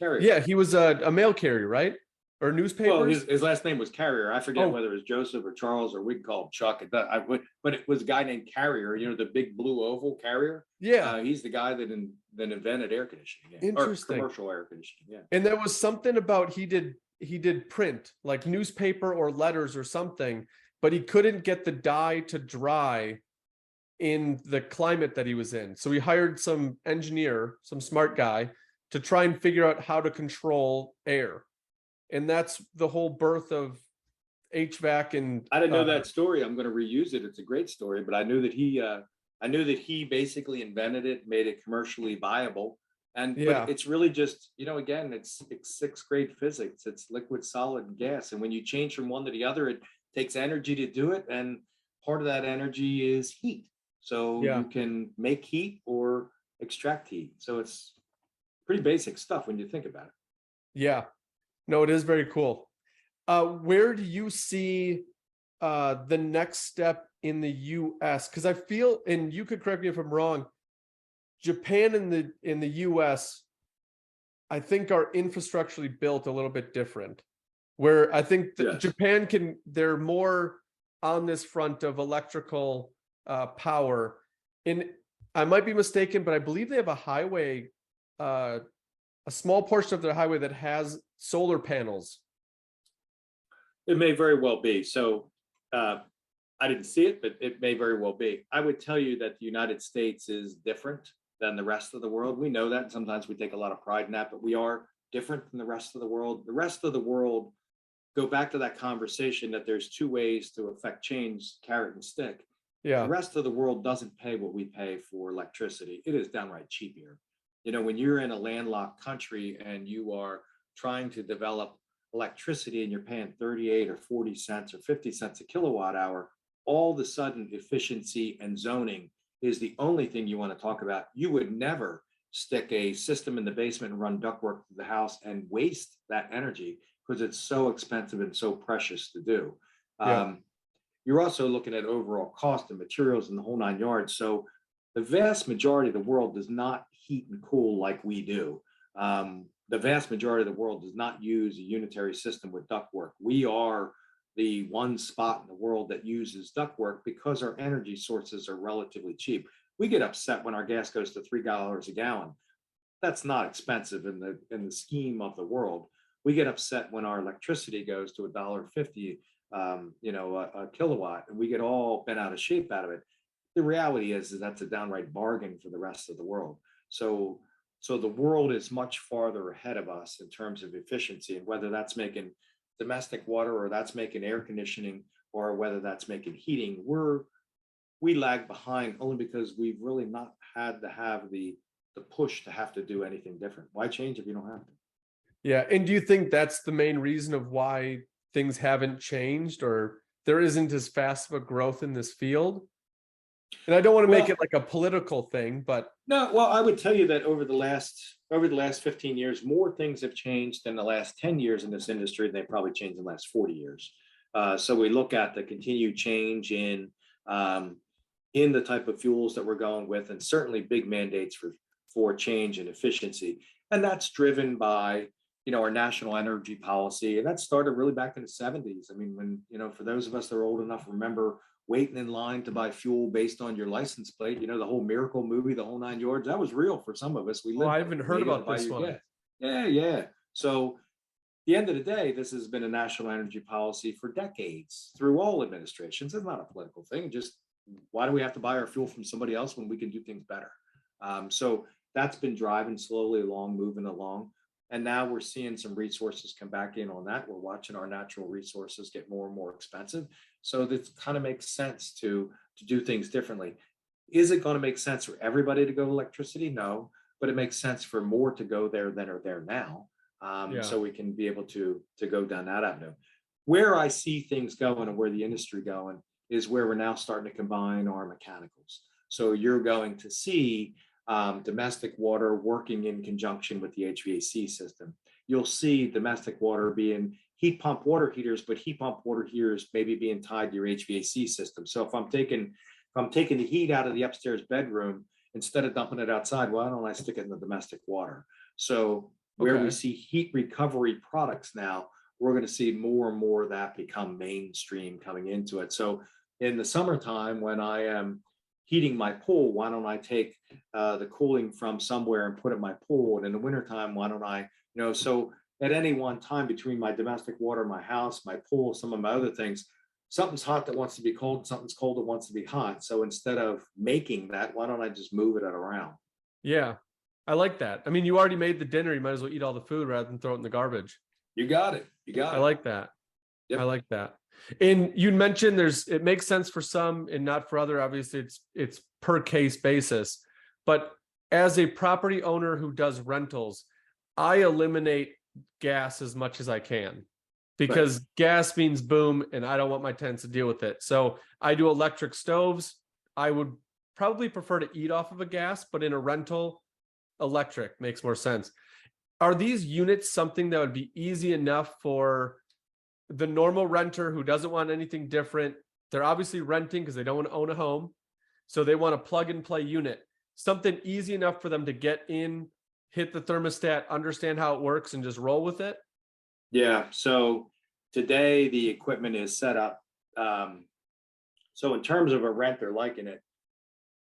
Yeah, he was a mail carrier, right? Or newspapers. Well, his last name was Carrier. I forget whether it was Joseph or Charles, or we'd call him Chuck. But it was a guy named Carrier. The big blue oval Carrier. Yeah, he's the guy that invented air conditioning. Yeah. Interesting. Or commercial air conditioning. Yeah. And there was something about he did print, like newspaper or letters or something, but he couldn't get the dye to dry in the climate that he was in. So he hired some engineer, some smart guy, to try and figure out how to control air. And that's the whole birth of HVAC. And I didn't know that story. I'm going to reuse it. It's a great story, but I knew that he basically invented it, made it commercially viable. But it's really just, again, it's sixth grade physics. It's liquid, solid, and gas. And when you change from one to the other, it takes energy to do it. And part of that energy is heat. So you can make heat or extract heat. So it's pretty basic stuff when you think about it. Yeah. No, it is very cool. Where do you see the next step in the US? Because I feel, and you could correct me if I'm wrong, Japan and in the US, I think are infrastructurally built a little bit different. Where I think Japan they're more on this front of electrical power. And I might be mistaken, but I believe they have a highway, a small portion of their highway that has solar panels. It may very well be. So I didn't see it, but it may very well be. I would tell you that the United States is different than the rest of the world. We know that, and sometimes we take a lot of pride in that, but we are different than the rest of the world. The rest of the world, go back to that conversation that there's two ways to affect change, carrot and stick. Yeah. The rest of the world doesn't pay what we pay for electricity. It is downright cheap here. when you're in a landlocked country and you are trying to develop electricity and you're paying 38 or 40 cents or 50 cents a kilowatt hour, all of a sudden efficiency and zoning is the only thing you want to talk about. You would never stick a system in the basement and run ductwork to the house and waste that energy because it's so expensive and so precious to do. Yeah. You're also looking at overall cost and materials and the whole 9 yards. So the vast majority of the world does not heat and cool like we do. The vast majority of the world does not use a unitary system with ductwork. We are the one spot in the world that uses ductwork because our energy sources are relatively cheap. We get upset when our gas goes to $3 a gallon. That's not expensive in the scheme of the world. We get upset when our electricity goes to $1.50 a kilowatt, and we get all bent out of shape out of it. The reality is that's a downright bargain for the rest of the world. So the world is much farther ahead of us in terms of efficiency, and whether that's making domestic water or that's making air conditioning or whether that's making heating, we lag behind only because we've really not had to have the push to have to do anything different. Why change if you don't have to? Yeah. And do you think that's the main reason of why things haven't changed, or there isn't as fast of a growth in this field? And I don't want to make it like a political thing, but no, well, I would tell you that over the last 15 years, more things have changed in the last 10 years in this industry than they probably changed in the last 40 years. So we look at the continued change in the type of fuels that we're going with, and certainly big mandates for change and efficiency. And that's driven by, our national energy policy. And that started really back in the 70s. I mean, when, for those of us that are old enough, remember waiting in line to buy fuel based on your license plate, the whole Miracle movie, the whole 9 yards, that was real for some of us. I haven't heard about this one. Yeah. So at the end of the day, this has been a national energy policy for decades through all administrations. It's not a political thing. Just why do we have to buy our fuel from somebody else when we can do things better? So that's been driving slowly along, moving along. And now we're seeing some resources come back in on that. We're watching our natural resources get more and more expensive. So that kind of makes sense to do things differently. Is it going to make sense for everybody to go to electricity? No, but it makes sense for more to go there than are there now. So we can be able to go down that avenue. Where I see things going and where the industry going is where we're now starting to combine our mechanicals. So you're going to see domestic water working in conjunction with the HVAC system. You'll see domestic water being heat pump water heaters, but heat pump water heaters maybe being tied to your HVAC system. So if I'm taking the heat out of the upstairs bedroom, instead of dumping it outside, why don't I stick it in the domestic water? So where we see heat recovery products now, we're going to see more and more of that become mainstream coming into it. So in the summertime, when I am heating my pool, why don't I take the cooling from somewhere and put it in my pool? And in the wintertime, why don't I, so at any one time between my domestic water, my house, my pool, some of my other things, something's hot that wants to be cold, something's cold that wants to be hot. So instead of making that, why don't I just move it around? Yeah, I like that. I mean, you already made the dinner. You might as well eat all the food rather than throw it in the garbage. You got it. I like that. Yep. I like that. And you mentioned it makes sense for some and not for other. Obviously, it's per case basis. But as a property owner who does rentals, I eliminate gas as much as I can, because gas means boom, and I don't want my tenants to deal with it. So I do electric stoves. I would probably prefer to eat off of a gas, but in a rental, electric makes more sense. Are these units something that would be easy enough for the normal renter who doesn't want anything different? They're obviously renting because they don't want to own a home. So they want a plug and play unit, something easy enough for them to get in, hit the thermostat, understand how it works, and just roll with it. Yeah. So today the equipment is set up. So in terms of a renter liking it,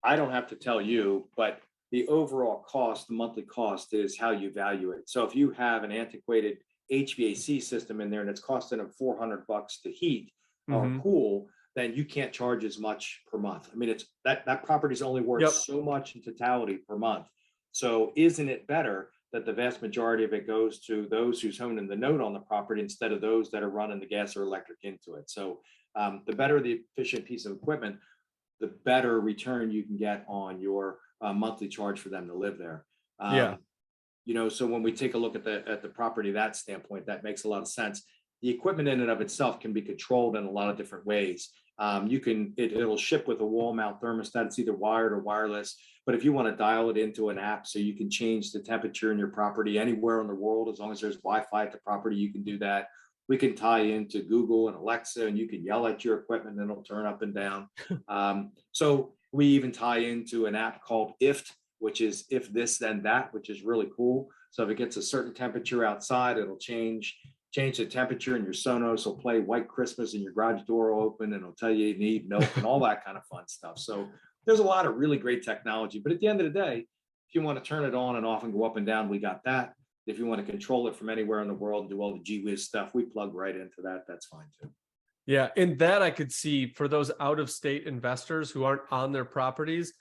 I don't have to tell you, but the overall cost, the monthly cost, is how you value it. So if you have an antiquated HVAC system in there and it's costing them $400 to heat or cool, then you can't charge as much per month. I mean, it's that property's only worth so much in totality per month. So isn't it better that the vast majority of it goes to those who's owning the note on the property instead of those that are running the gas or electric into it? So the better the efficient piece of equipment, the better return you can get on your monthly charge for them to live there. Yeah. So when we take a look at the property, that standpoint, that makes a lot of sense. The equipment in and of itself can be controlled in a lot of different ways. It'll ship with a wall mount thermostat. It's either wired or wireless. But if you want to dial it into an app so you can change the temperature in your property anywhere in the world, as long as there's Wi-Fi at the property, you can do that. We can tie into Google and Alexa, and you can yell at your equipment and it'll turn up and down. So we even tie into an app called IFT, which is if this then that, which is really cool. So if it gets a certain temperature outside, it'll change the temperature, and your Sonos will play White Christmas and your garage door will open and it'll tell you need milk and all that kind of fun stuff. So there's a lot of really great technology, but at the end of the day, if you want to turn it on and off and go up and down, we got that. If you want to control it from anywhere in the world and do all the gee whiz stuff, we plug right into that. That's fine too. Yeah. And that I could see for those out of state investors who aren't on their properties.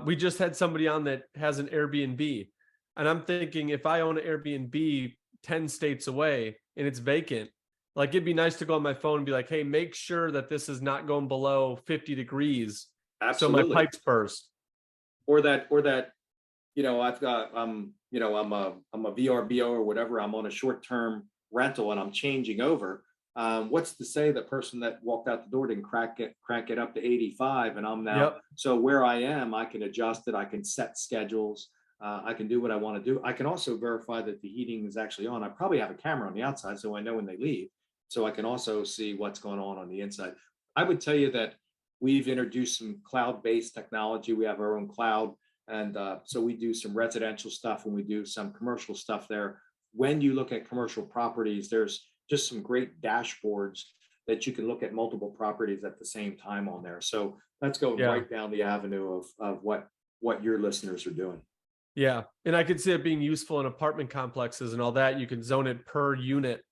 We just had somebody on that has an Airbnb, and I'm thinking if I own an Airbnb 10 states away and it's vacant, like it'd be nice to go on my phone and be like, hey, make sure that this is not going below 50 degrees. Absolutely. So my pipes burst. Or that, I've got, I'm a VRBO or whatever. I'm on a short-term rental and I'm changing over. What's to say the person that walked out the door didn't crank it up to 85 and I'm now, Yep. So where I am, I can adjust it. I can set schedules. I can do what I want to do. I can also verify that the heating is actually on. I probably have a camera on the outside, so I know when they leave. So I can also see what's going on the inside. I would tell you that we've introduced some cloud-based technology. We have our own cloud. And so we do some residential stuff and we do some commercial stuff there. When you look at commercial properties, there's just some great dashboards that you can look at multiple properties at the same time on there. So that's going right down the avenue of what your listeners are doing. Yeah. And I could see it being useful in apartment complexes and all that. You can zone it per unit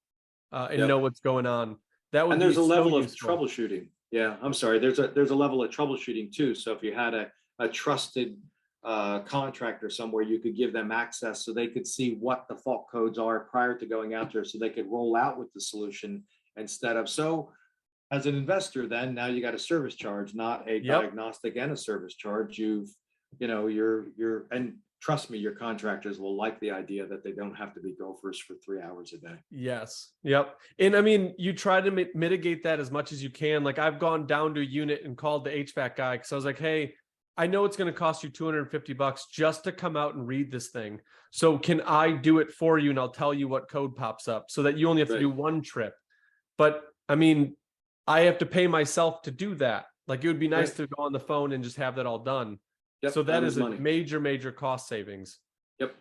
and know what's going on. That would. And there's a level of troubleshooting. Yeah, I'm sorry. There's a level of troubleshooting too. So if you had a trusted contractor somewhere, you could give them access so they could see what the fault codes are prior to going out there, so they could roll out with the solution instead of. So as an investor, then now you got a service charge, not a diagnostic and a service charge. You're and trust me, your contractors will like the idea that they don't have to be gophers for 3 hours a day. Yes. Yep. And I mean, you try to mitigate that as much as you can. Like I've gone down to a unit and called the HVAC guy because I was like, hey, I know it's going to cost you $250 just to come out and read this thing. So can I do it for you? And I'll tell you what code pops up so that you only have to do one trip. But I mean, I have to pay myself to do that. Like it would be nice to go on the phone and just have that all done. Yep, so that is a major cost savings. Yep.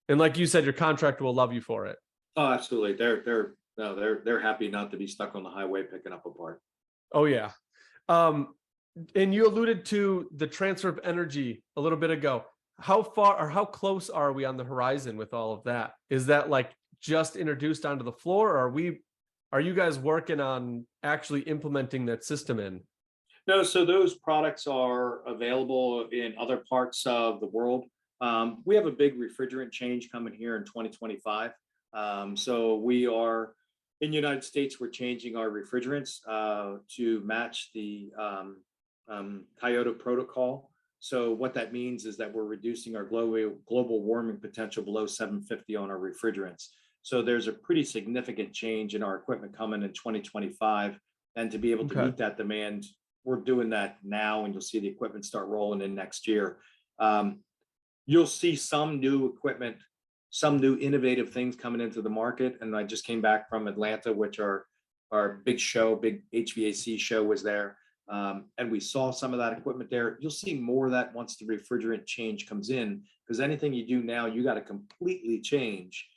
And like you said, your contractor will love you for it. Oh, absolutely. They're happy not to be stuck on the highway picking up a part. Oh yeah. And you alluded to the transfer of energy a little bit ago. How far or how close are we on the horizon with all of that? Is that like just introduced onto the floor, or are you guys working on actually implementing that system in? No, so those products are available in other parts of the world. We have a big refrigerant change coming here in 2025. So we are in the United States, we're changing our refrigerants to match the Kyoto Protocol. So what that means is that we're reducing our global warming potential below 750 on our refrigerants. So there's a pretty significant change in our equipment coming in 2025. And to be able to meet that demand, we're doing that now, and you'll see the equipment start rolling in next year. You'll see some new equipment, some new innovative things coming into the market. And I just came back from Atlanta, which our big HVAC show was there. And we saw some of that equipment there. You'll see more of that once the refrigerant change comes in, because anything you do now, you got to completely change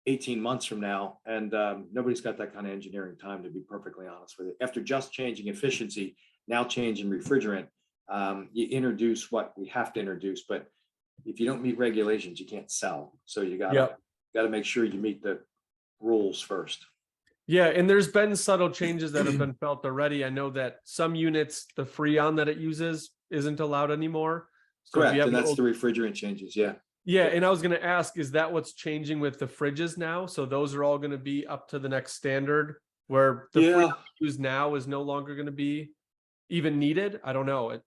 18 months from now. And nobody's got that kind of engineering time, to be perfectly honest with you. After just changing efficiency, now changing refrigerant, you introduce what we have to introduce. But if you don't meet regulations, you can't sell. So you got to make sure you meet the rules first. Yeah, and there's been subtle changes that have been felt already. I know that some units, the Freon that it uses isn't allowed anymore. So correct, and that's the refrigerant changes, Yeah, and I was going to ask, is that what's changing with the fridges now? So those are all going to be up to the next standard, where the Freon used now is no longer going to be even needed? I don't know.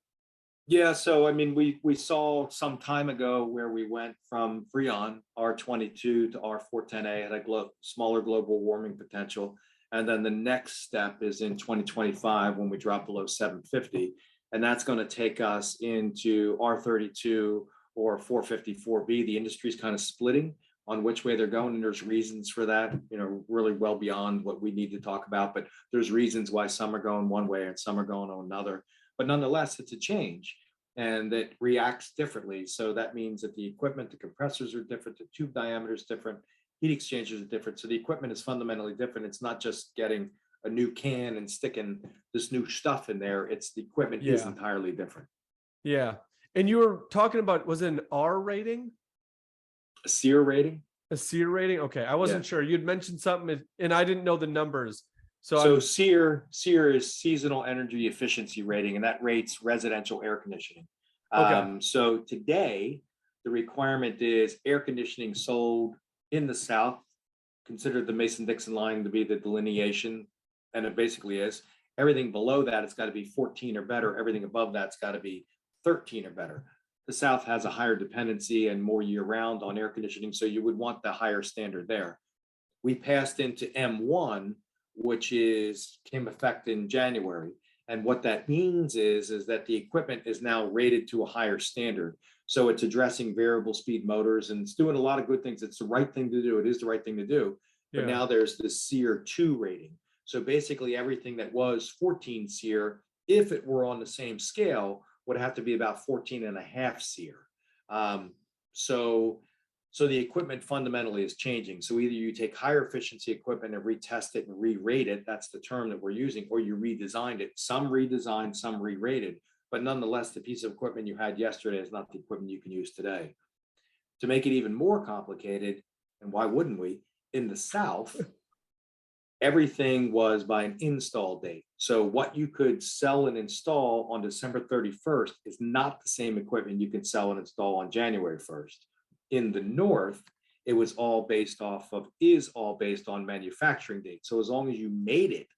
Yeah, so I mean, we saw some time ago where we went from Freon R22 to R410A at a smaller global warming potential. And then the next step is in 2025 when we drop below 750. And that's going to take us into R32 or 454B. The industry's kind of splitting on which way they're going. And there's reasons for that, really well beyond what we need to talk about. But there's reasons why some are going one way and some are going on another. But nonetheless, it's a change and it reacts differently. So that means that the equipment, the compressors are different, the tube diameter is different, heat exchangers are different. So the equipment is fundamentally different. It's not just getting a new can and sticking this new stuff in there. It's the equipment is entirely different. Yeah. And you were talking about, was it an R rating? A SEER rating? A SEER rating? Okay. I wasn't sure. You'd mentioned something and I didn't know the numbers. So SEER is seasonal energy efficiency rating, and that rates residential air conditioning. Okay. So today, the requirement is air conditioning sold in the South, considered the Mason-Dixon line to be the delineation, and it basically is. Everything below that, it's got to be 14 or better. Everything above that's got to be 13 or better. The South has a higher dependency and more year-round on air conditioning, so you would want the higher standard there. We passed into M1, which came effect in January. And what that means is that the equipment is now rated to a higher standard. So it's addressing variable speed motors and it's doing a lot of good things. It's the right thing to do. It is the right thing to do. But now there's the SEER 2 rating. So basically everything that was 14 SEER, if it were on the same scale, would have to be about 14 and a half SEER. So the equipment fundamentally is changing. So either you take higher efficiency equipment and retest it and re-rate it, that's the term that we're using, or you redesigned it. Some redesigned, some re-rated, but nonetheless, the piece of equipment you had yesterday is not the equipment you can use today. To make it even more complicated, and why wouldn't we, in the South, everything was by an install date. So what you could sell and install on December 31st is not the same equipment you can sell and install on January 1st. In the North, it was all based on manufacturing date. So as long as you made it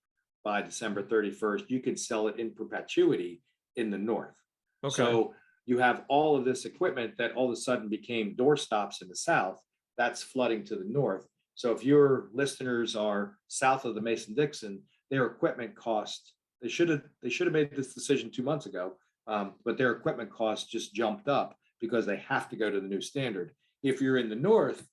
by December 31st, you could sell it in perpetuity in the North. Okay. So you have all of this equipment that all of a sudden became doorstops in the South, that's flooding to the North. So if your listeners are south of the Mason-Dixon, their equipment cost, they should have made this decision 2 months ago, but their equipment costs just jumped up because they have to go to the new standard. If you're in the North,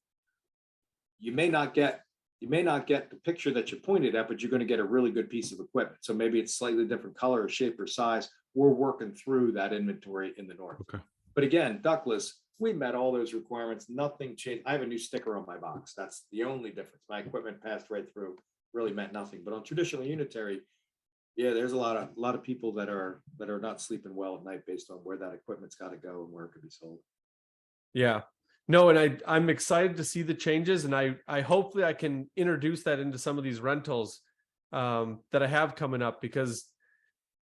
you may not get the picture that you pointed at, but you're going to get a really good piece of equipment. So maybe it's slightly different color or shape or size. We're working through that inventory in the North. Okay. But again, ductless, we met all those requirements. Nothing changed. I have a new sticker on my box. That's the only difference. My equipment passed right through, really meant nothing. But on traditional unitary, yeah, there's a lot of people that are not sleeping well at night based on where that equipment's got to go and where it could be sold. Yeah. No, and I'm excited to see the changes, and I hopefully I can introduce that into some of these rentals that I have coming up, because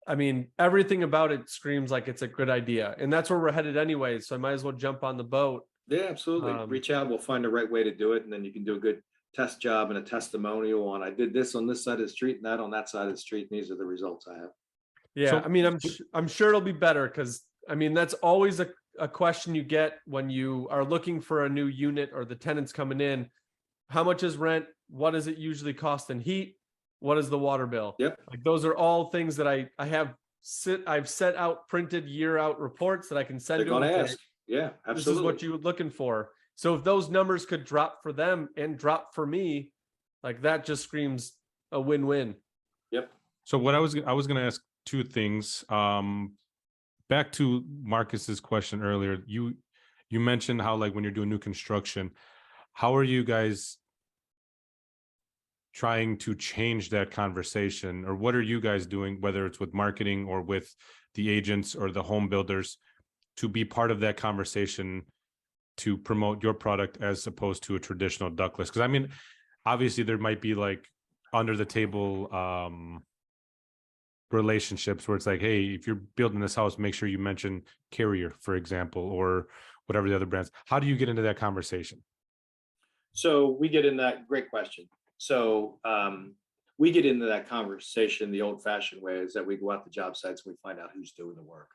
I mean, everything about it screams like it's a good idea, and that's where we're headed anyway. So I might as well jump on the boat. Yeah, absolutely. Reach out. We'll find the right way to do it, and then you can do a good test job and a testimonial on, I did this on this side of the street and that on that side of the street, and these are the results I have. Yeah, so, I mean, I'm sure it'll be better, because I mean, that's always a question you get when you are looking for a new unit or the tenants coming in. How much is rent? What does it usually cost in heat? What is the water bill? Yep. Like, those are all things that I've set out printed year out reports that I can send. They're going to ask. Yeah, absolutely. This is what you were looking for. So if those numbers could drop for them and drop for me, like, that just screams a win-win. Yep. So what I was going to ask two things. Back to Marcus's question earlier, you mentioned how, like, when you're doing new construction, how are you guys trying to change that conversation, or what are you guys doing, whether it's with marketing or with the agents or the home builders, to be part of that conversation to promote your product as opposed to a traditional ductless? Because I mean, obviously there might be like under the table relationships where it's like, hey, if you're building this house, make sure you mention Carrier, for example, or whatever the other brands. How do you get into that conversation? So we get in that, great question. So we get into that conversation the old fashioned way, is that we go out to job sites and we find out who's doing the work.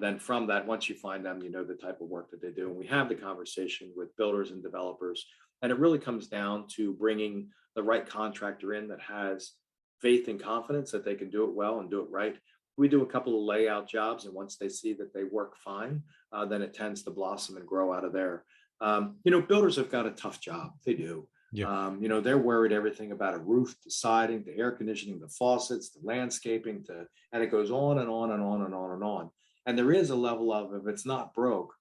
Then from that, once you find them, you know the type of work that they do. And we have the conversation with builders and developers. And it really comes down to bringing the right contractor in that has faith and confidence that they can do it well and do it right. We do a couple of layout jobs, and once they see that they work fine, then it tends to blossom and grow out of there. Builders have got a tough job. They do. Yeah. They're worried everything about a roof, the siding, the air conditioning, the faucets, the landscaping, and it goes on and on and on and on and on. And there is a level of, if it's not broke,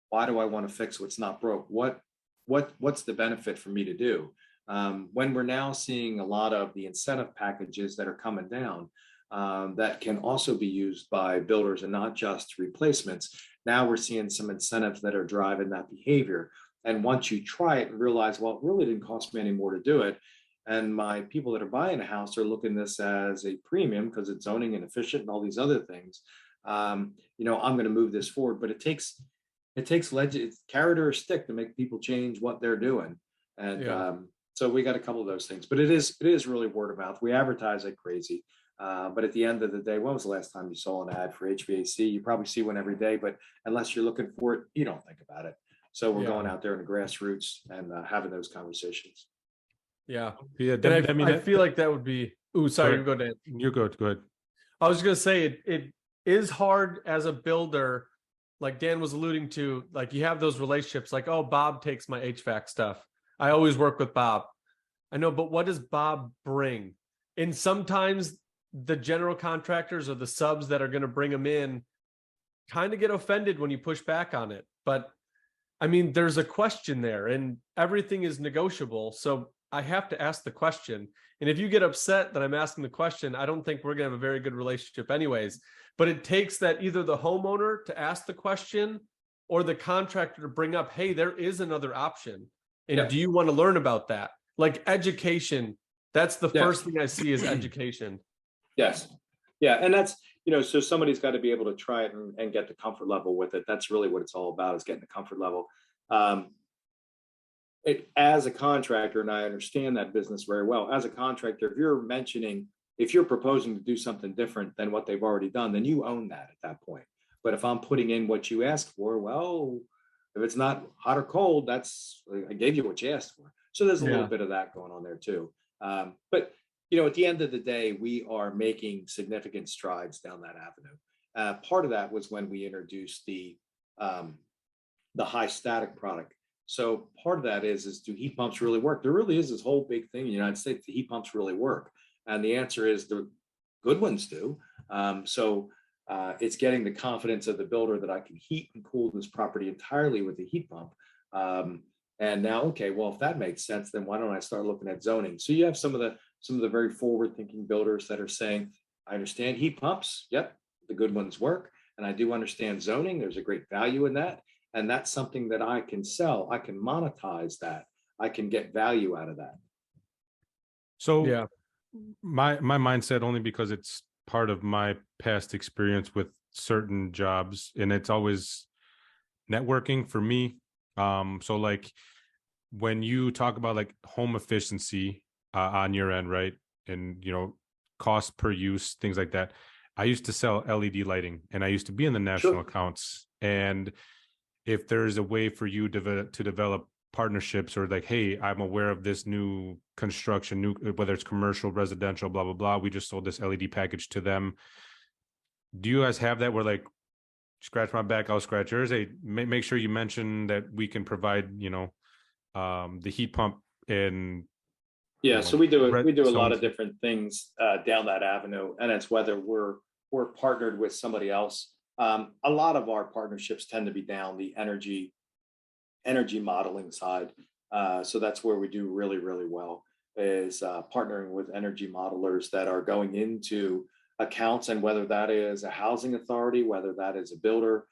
why do I want to fix what's not broke? What's the benefit for me to do? When we're now seeing a lot of the incentive packages that are coming down, that can also be used by builders and not just replacements. Now we're seeing some incentives that are driving that behavior. And once you try it and realize, well, it really didn't cost me any more to do it. And my people that are buying a house are looking at this as a premium because it's zoning and efficient and all these other things. I'm going to move this forward, but it takes carrot or stick to make people change what they're doing. And so we got a couple of those things, but it is really word of mouth. We advertise like crazy. But at the end of the day, when was the last time you saw an ad for HVAC? You probably see one every day, but unless you're looking for it, you don't think about it. So we're going out there in the grassroots and having those conversations. Yeah. Yeah. And I feel like that would be, sorry, go Dan. You go ahead. I was going to say it is hard as a builder, like Dan was alluding to, like you have those relationships like, oh, Bob takes my HVAC stuff. I always work with Bob. I know, but what does Bob bring? And sometimes the general contractors or the subs that are going to bring them in kind of get offended when you push back on it. But I mean, there's a question there and everything is negotiable. So I have to ask the question. And if you get upset that I'm asking the question, I don't think we're going to have a very good relationship anyways. But it takes that either the homeowner to ask the question or the contractor to bring up, hey, there is another option. And do you want to learn about that? Like education, that's the first thing I see is education. Yes. Yeah. And that's, so somebody's got to be able to try it and get the comfort level with it. That's really what it's all about, is getting the comfort level. As a contractor, and I understand that business very well, as a contractor, if you're proposing to do something different than what they've already done, then you own that at that point. But if I'm putting in what you asked for, well, if it's not hot or cold, I gave you what you asked for. So there's a little bit of that going on there too. But at the end of the day, we are making significant strides down that avenue. Part of that was when we introduced the high static product. So part of that is do heat pumps really work? There really is this whole big thing in the United States. The heat pumps really work. And the answer is the good ones do. It's getting the confidence of the builder that I can heat and cool this property entirely with the heat pump. And now, okay, well, if that makes sense, then why don't I start looking at zoning? So you have some of the very forward-thinking builders that are saying, I understand heat pumps. Yep, the good ones work. And I do understand zoning. There's a great value in that. And that's something that I can sell. I can monetize that. I can get value out of that. So my mindset, only because it's part of my past experience with certain jobs, and it's always networking for me. So like when you talk about like home efficiency on your end, right? And, cost per use, things like that. I used to sell LED lighting and I used to be in the national accounts. And if there's a way for you to develop partnerships or like, hey, I'm aware of this new construction, whether it's commercial, residential, blah, blah, blah. We just sold this LED package to them. Do you guys have that where like, scratch my back, I'll scratch yours? Hey, make sure you mention that we can provide, the heat pump and so we do a lot of different things down that avenue, and it's whether we're partnered with somebody else. A lot of our partnerships tend to be down the energy modeling side. So that's where we do really, really well, is partnering with energy modelers that are going into accounts, and whether that is a housing authority, whether that is a builder,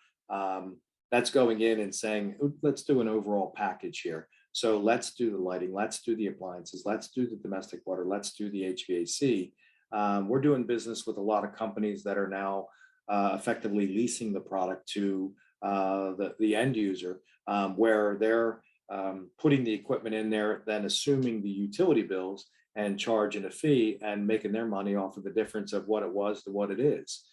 that's going in and saying, let's do an overall package here. So let's do the lighting, let's do the appliances, let's do the domestic water, let's do the HVAC. We're doing business with a lot of companies that are now effectively leasing the product to the end user, where they're putting the equipment in there, then assuming the utility bills and charging a fee and making their money off of the difference of what it was to what it is.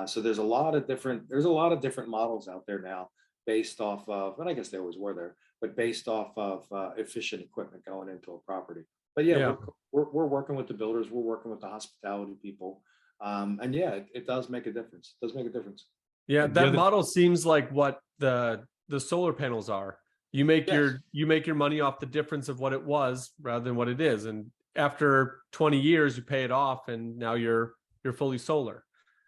So there's a lot of different models out there now based off of, and I guess there always were there, but based off of efficient equipment going into a property. But yeah, Yeah. we're working with the builders, we're working with the hospitality people, and yeah, it does make a difference. It does make a difference. Yeah, The that other, model seems like what the solar panels are. You make Yes, your money off the difference of what it was rather than what it is. And after 20 years, you pay it off, and now you're fully solar,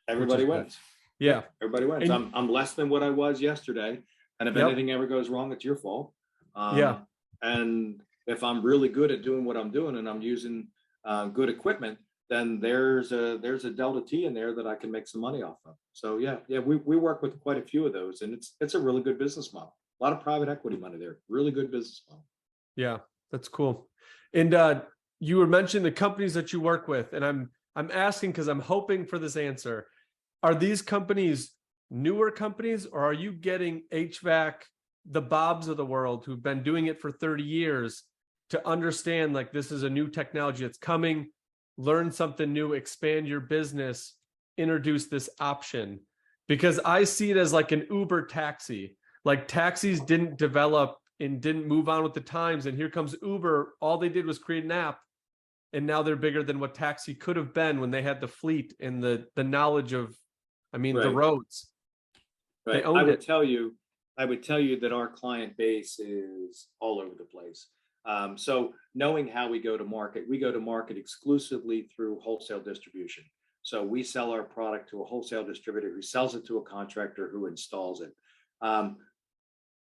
which is everybody good. wins. Yeah. Everybody wins. And I'm less than what I was yesterday, and if yep. anything ever goes wrong, it's your fault. Yeah. And if I'm really good at doing what I'm doing and I'm using good equipment, then there's a delta T in there that I can make some money off of. So yeah, we work with quite a few of those, and it's a really good business model. A lot of private equity money there. Really good business model. Yeah, that's cool. And you were mentioning the companies that you work with, and I'm asking because I'm hoping for this answer. Are these companies newer companies, or are you getting HVAC, the Bobs of the world who've been doing it for 30 years to understand like this is a new technology that's coming, learn something new, expand your business, introduce this option? Because I see it as like an Uber taxi. Like taxis didn't develop and didn't move on with the times. And here comes Uber. All they did was create an app. And now they're bigger than what taxi could have been when they had the fleet and the knowledge of, the Right. roads. They Right. owned it. I would tell you that our client base is all over the place. So knowing how we go to market exclusively through wholesale distribution. So we sell our product to a wholesale distributor who sells it to a contractor who installs it.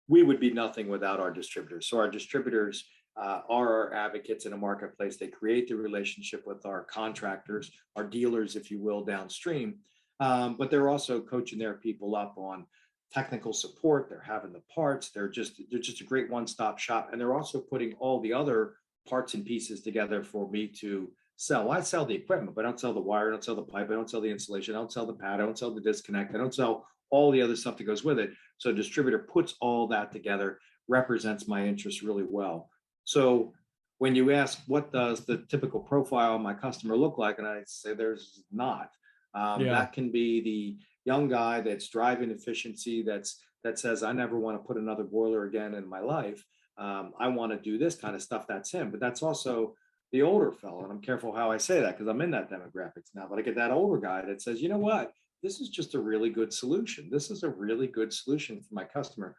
We would be nothing without our distributors. So our distributors are our advocates in a marketplace. They create the relationship with our contractors, our dealers, if you will, downstream. But they're also coaching their people up on technical support. They're having the parts. They're just a great one-stop shop. And they're also putting all the other parts and pieces together for me to sell. I sell the equipment, but I don't sell the wire. I don't sell the pipe. I don't sell the insulation. I don't sell the pad. I don't sell the disconnect. I don't sell all the other stuff that goes with it. So a distributor puts all that together, represents my interests really well. So when you ask, what does the typical profile of my customer look like? And I say there's not. Yeah. That can be the young guy that's driving efficiency, that says, I never want to put another boiler again in my life. I want to do this kind of stuff. That's him. But that's also the older fellow. And I'm careful how I say that because I'm in that demographics now. But I get that older guy that says, you know what? This is just a really good solution. This is a really good solution for my customer.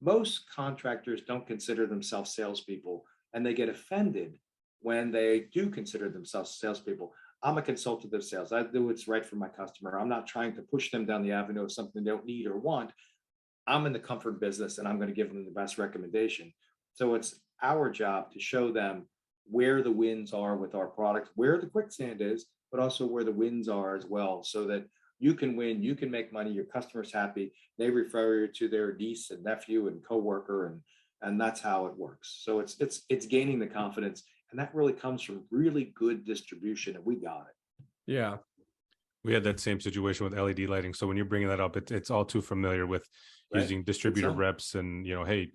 Most contractors don't consider themselves salespeople, and they get offended when they do consider themselves salespeople. I'm a consultative sales. I do what's right for my customer. I'm not trying to push them down the avenue of something they don't need or want. I'm in the comfort business, and I'm going to give them the best recommendation. So it's our job to show them where the wins are with our product, where the quicksand is, but also where the wins are as well, so that you can win, you can make money, your customer's happy, they refer you to their niece and nephew and coworker, and that's how it works. So it's gaining the confidence, and that really comes from really good distribution, and we got it. Yeah. we had that same situation with LED lighting. So when you're bringing that up, it's all too familiar with Right. using distributor Good reps and, hey,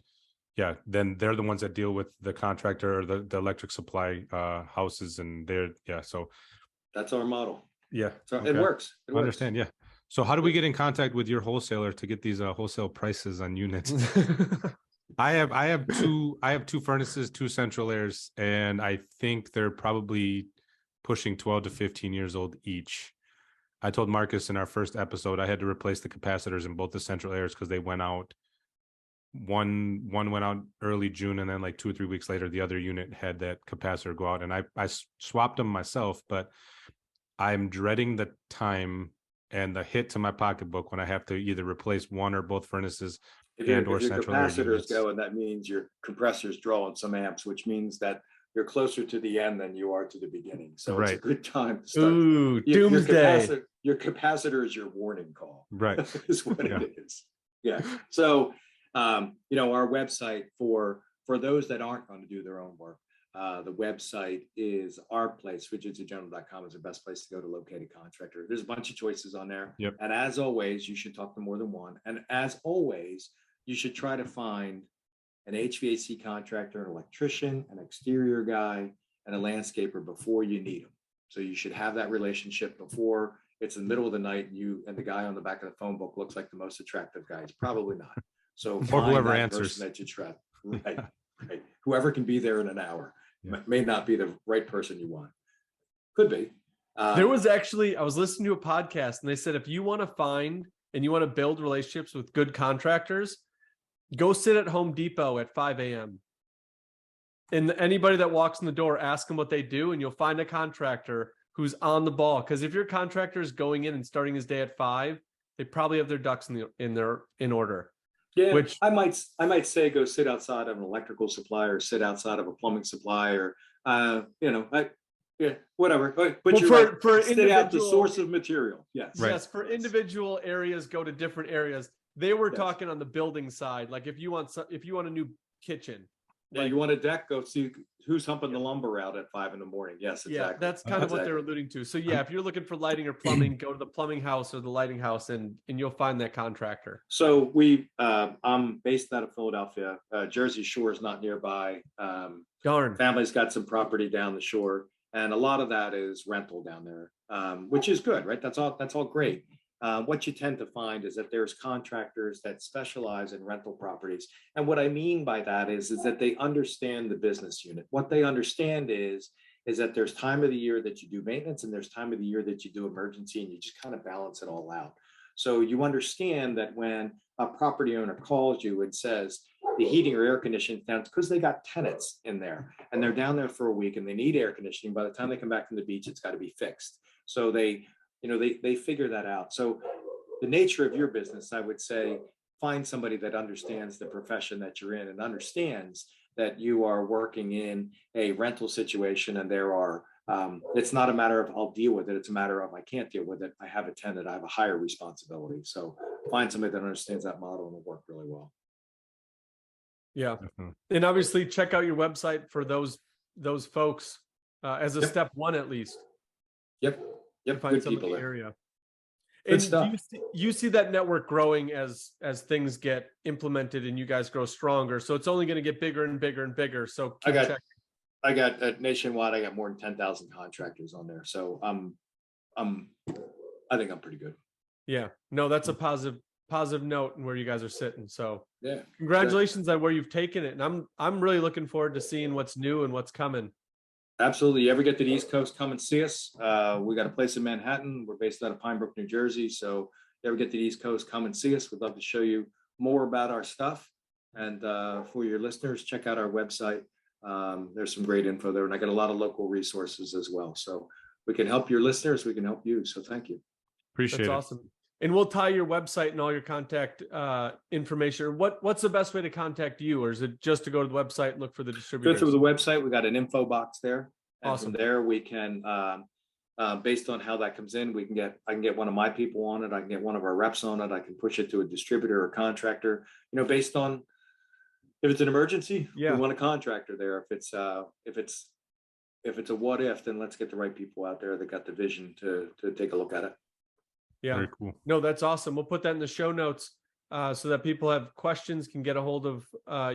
yeah, then they're the ones that deal with the contractor or the electric supply houses, and so That's our model. yeah, So okay. it works. It I works. understand. Yeah. So how do we get in contact with your wholesaler to get these wholesale prices on units? I have two furnaces, 2 central airs, and I think they're probably pushing 12 to 15 years old each. I told Marcus in our first episode I had to replace the capacitors in both the central airs because they went out. One went out early June, and then like 2 or 3 weeks later, the other unit had that capacitor go out, and I swapped them myself, but I'm dreading the time and the hit to my pocketbook when I have to either replace one or both furnaces If your central air capacitors units. go, and that means your compressor's drawing some amps, which means that you're closer to the end than you are to the beginning. So it's a Right. good time to start. Ooh, doomsday. Your capacitor is your warning call. Right. Is what Yeah. it is. Yeah. So, our website for those that aren't going to do their own work, the website is our place. Fujitsugeneral.com is the best place to go to locate a contractor. There's a bunch of choices on there. Yep. And as always, you should talk to more than one. And as always, you should try to find an HVAC contractor, an electrician, an exterior guy, and a landscaper before you need them. So you should have that relationship before it's in the middle of the night, and the guy on the back of the phone book looks like the most attractive guy. It's probably not. So Or whoever find that answers. person that you trust. Right, right. Whoever can be there in an hour may not be the right person you want. Could be. There was actually, I was listening to a podcast and they said, if you want to find and you want to build relationships with good contractors, go sit at Home Depot at 5 a.m. And anybody that walks in the door, ask them what they do, and you'll find a contractor who's on the ball. Because if your contractor is going in and starting his day at 5, they probably have their ducks in order. Yeah, which I might say go sit outside of an electrical supplier, sit outside of a plumbing supplier, whatever. But well, you're for sit out the source of material. Yes. Right. Yes, for individual areas, go to different areas. They were talking on the building side, like if you want a new kitchen. Yeah, you want a deck, go see who's humping the lumber out at 5 a.m. Yes, exactly. Yeah, that's kind of what they're alluding to. So yeah, if you're looking for lighting or plumbing, go to the plumbing house or the lighting house, and you'll find that contractor. So I'm based out of Philadelphia. Jersey Shore is not nearby. Darn. Family's got some property down the shore, and a lot of that is rental down there, which is good, right? That's all great. What you tend to find is that there's contractors that specialize in rental properties. And what I mean by that is that they understand the business unit. What they understand is that there's time of the year that you do maintenance and there's time of the year that you do emergency, and you just kind of balance it all out. So you understand that when a property owner calls you and says the heating or air conditioning down, it's because they got tenants in there and they're down there for a week and they need air conditioning. By the time they come back from the beach, it's got to be fixed. So they figure that out. So the nature of your business, I would say, find somebody that understands the profession that you're in and understands that you are working in a rental situation, and there are, it's not a matter of I'll deal with it. It's a matter of I can't deal with it. I have a tenant. I have a higher responsibility. So find somebody that understands that model and will work really well. Yeah. And obviously check out your website for those folks as a step one, at least. Yep. Find Good some people in the there. area. Good And stuff. you see that network growing as things get implemented and you guys grow stronger. So it's only going to get bigger and bigger and bigger. So keep checking. I got nationwide. I got more than 10,000 contractors on there. So I think I'm pretty good. Yeah, no, that's a positive note in where you guys are sitting. So yeah, congratulations on where you've taken it. And I'm really looking forward to seeing what's new and what's coming. Absolutely. You ever get to the East Coast, come and see us. We got a place in Manhattan. We're based out of Pine Brook, New Jersey. So if you ever get to the East Coast, come and see us. We'd love to show you more about our stuff. And for your listeners, check out our website. There's some great info there. And I got a lot of local resources as well. So we can help your listeners. We can help you. So thank you. Appreciate it. That's awesome. And we'll tie your website and all your contact information. What's the best way to contact you? Or is it just to go to the website and look for the distributors? Go through the website. We got an info box there. And awesome. From there, we can, based on how that comes in, I can get one of my people on it. I can get one of our reps on it. I can push it to a distributor or contractor, based on if it's an emergency, we want a contractor there. If it's a what if, then let's get the right people out there that got the vision to take a look at it. Yeah. Very cool. No, that's awesome. We'll put that in the show notes so that people have questions, can get a hold of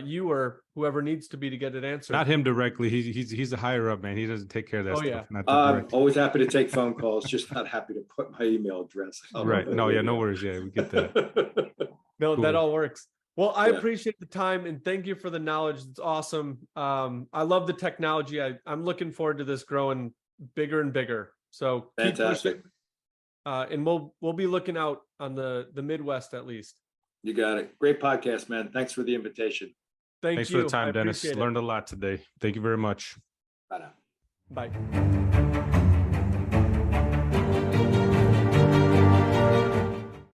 you or whoever needs to be to get it answered. Not him directly. He's a higher up, man. He doesn't take care of that stuff. Yeah. Not I'm always happy to take phone calls, just not happy to put my email address. Right. No, yeah, no worries. Yeah, we get that. No, Cool. That all works. Well, I appreciate the time and thank you for the knowledge. It's awesome. I love the technology. I'm looking forward to this growing bigger and bigger. So keep Fantastic. pushing. And we'll be looking out on the Midwest at least. You got it. Great podcast, man. Thanks for the invitation. Thanks for the time, Dennis. Learned Learned a lot today. Thank you very much. Bye now. Bye.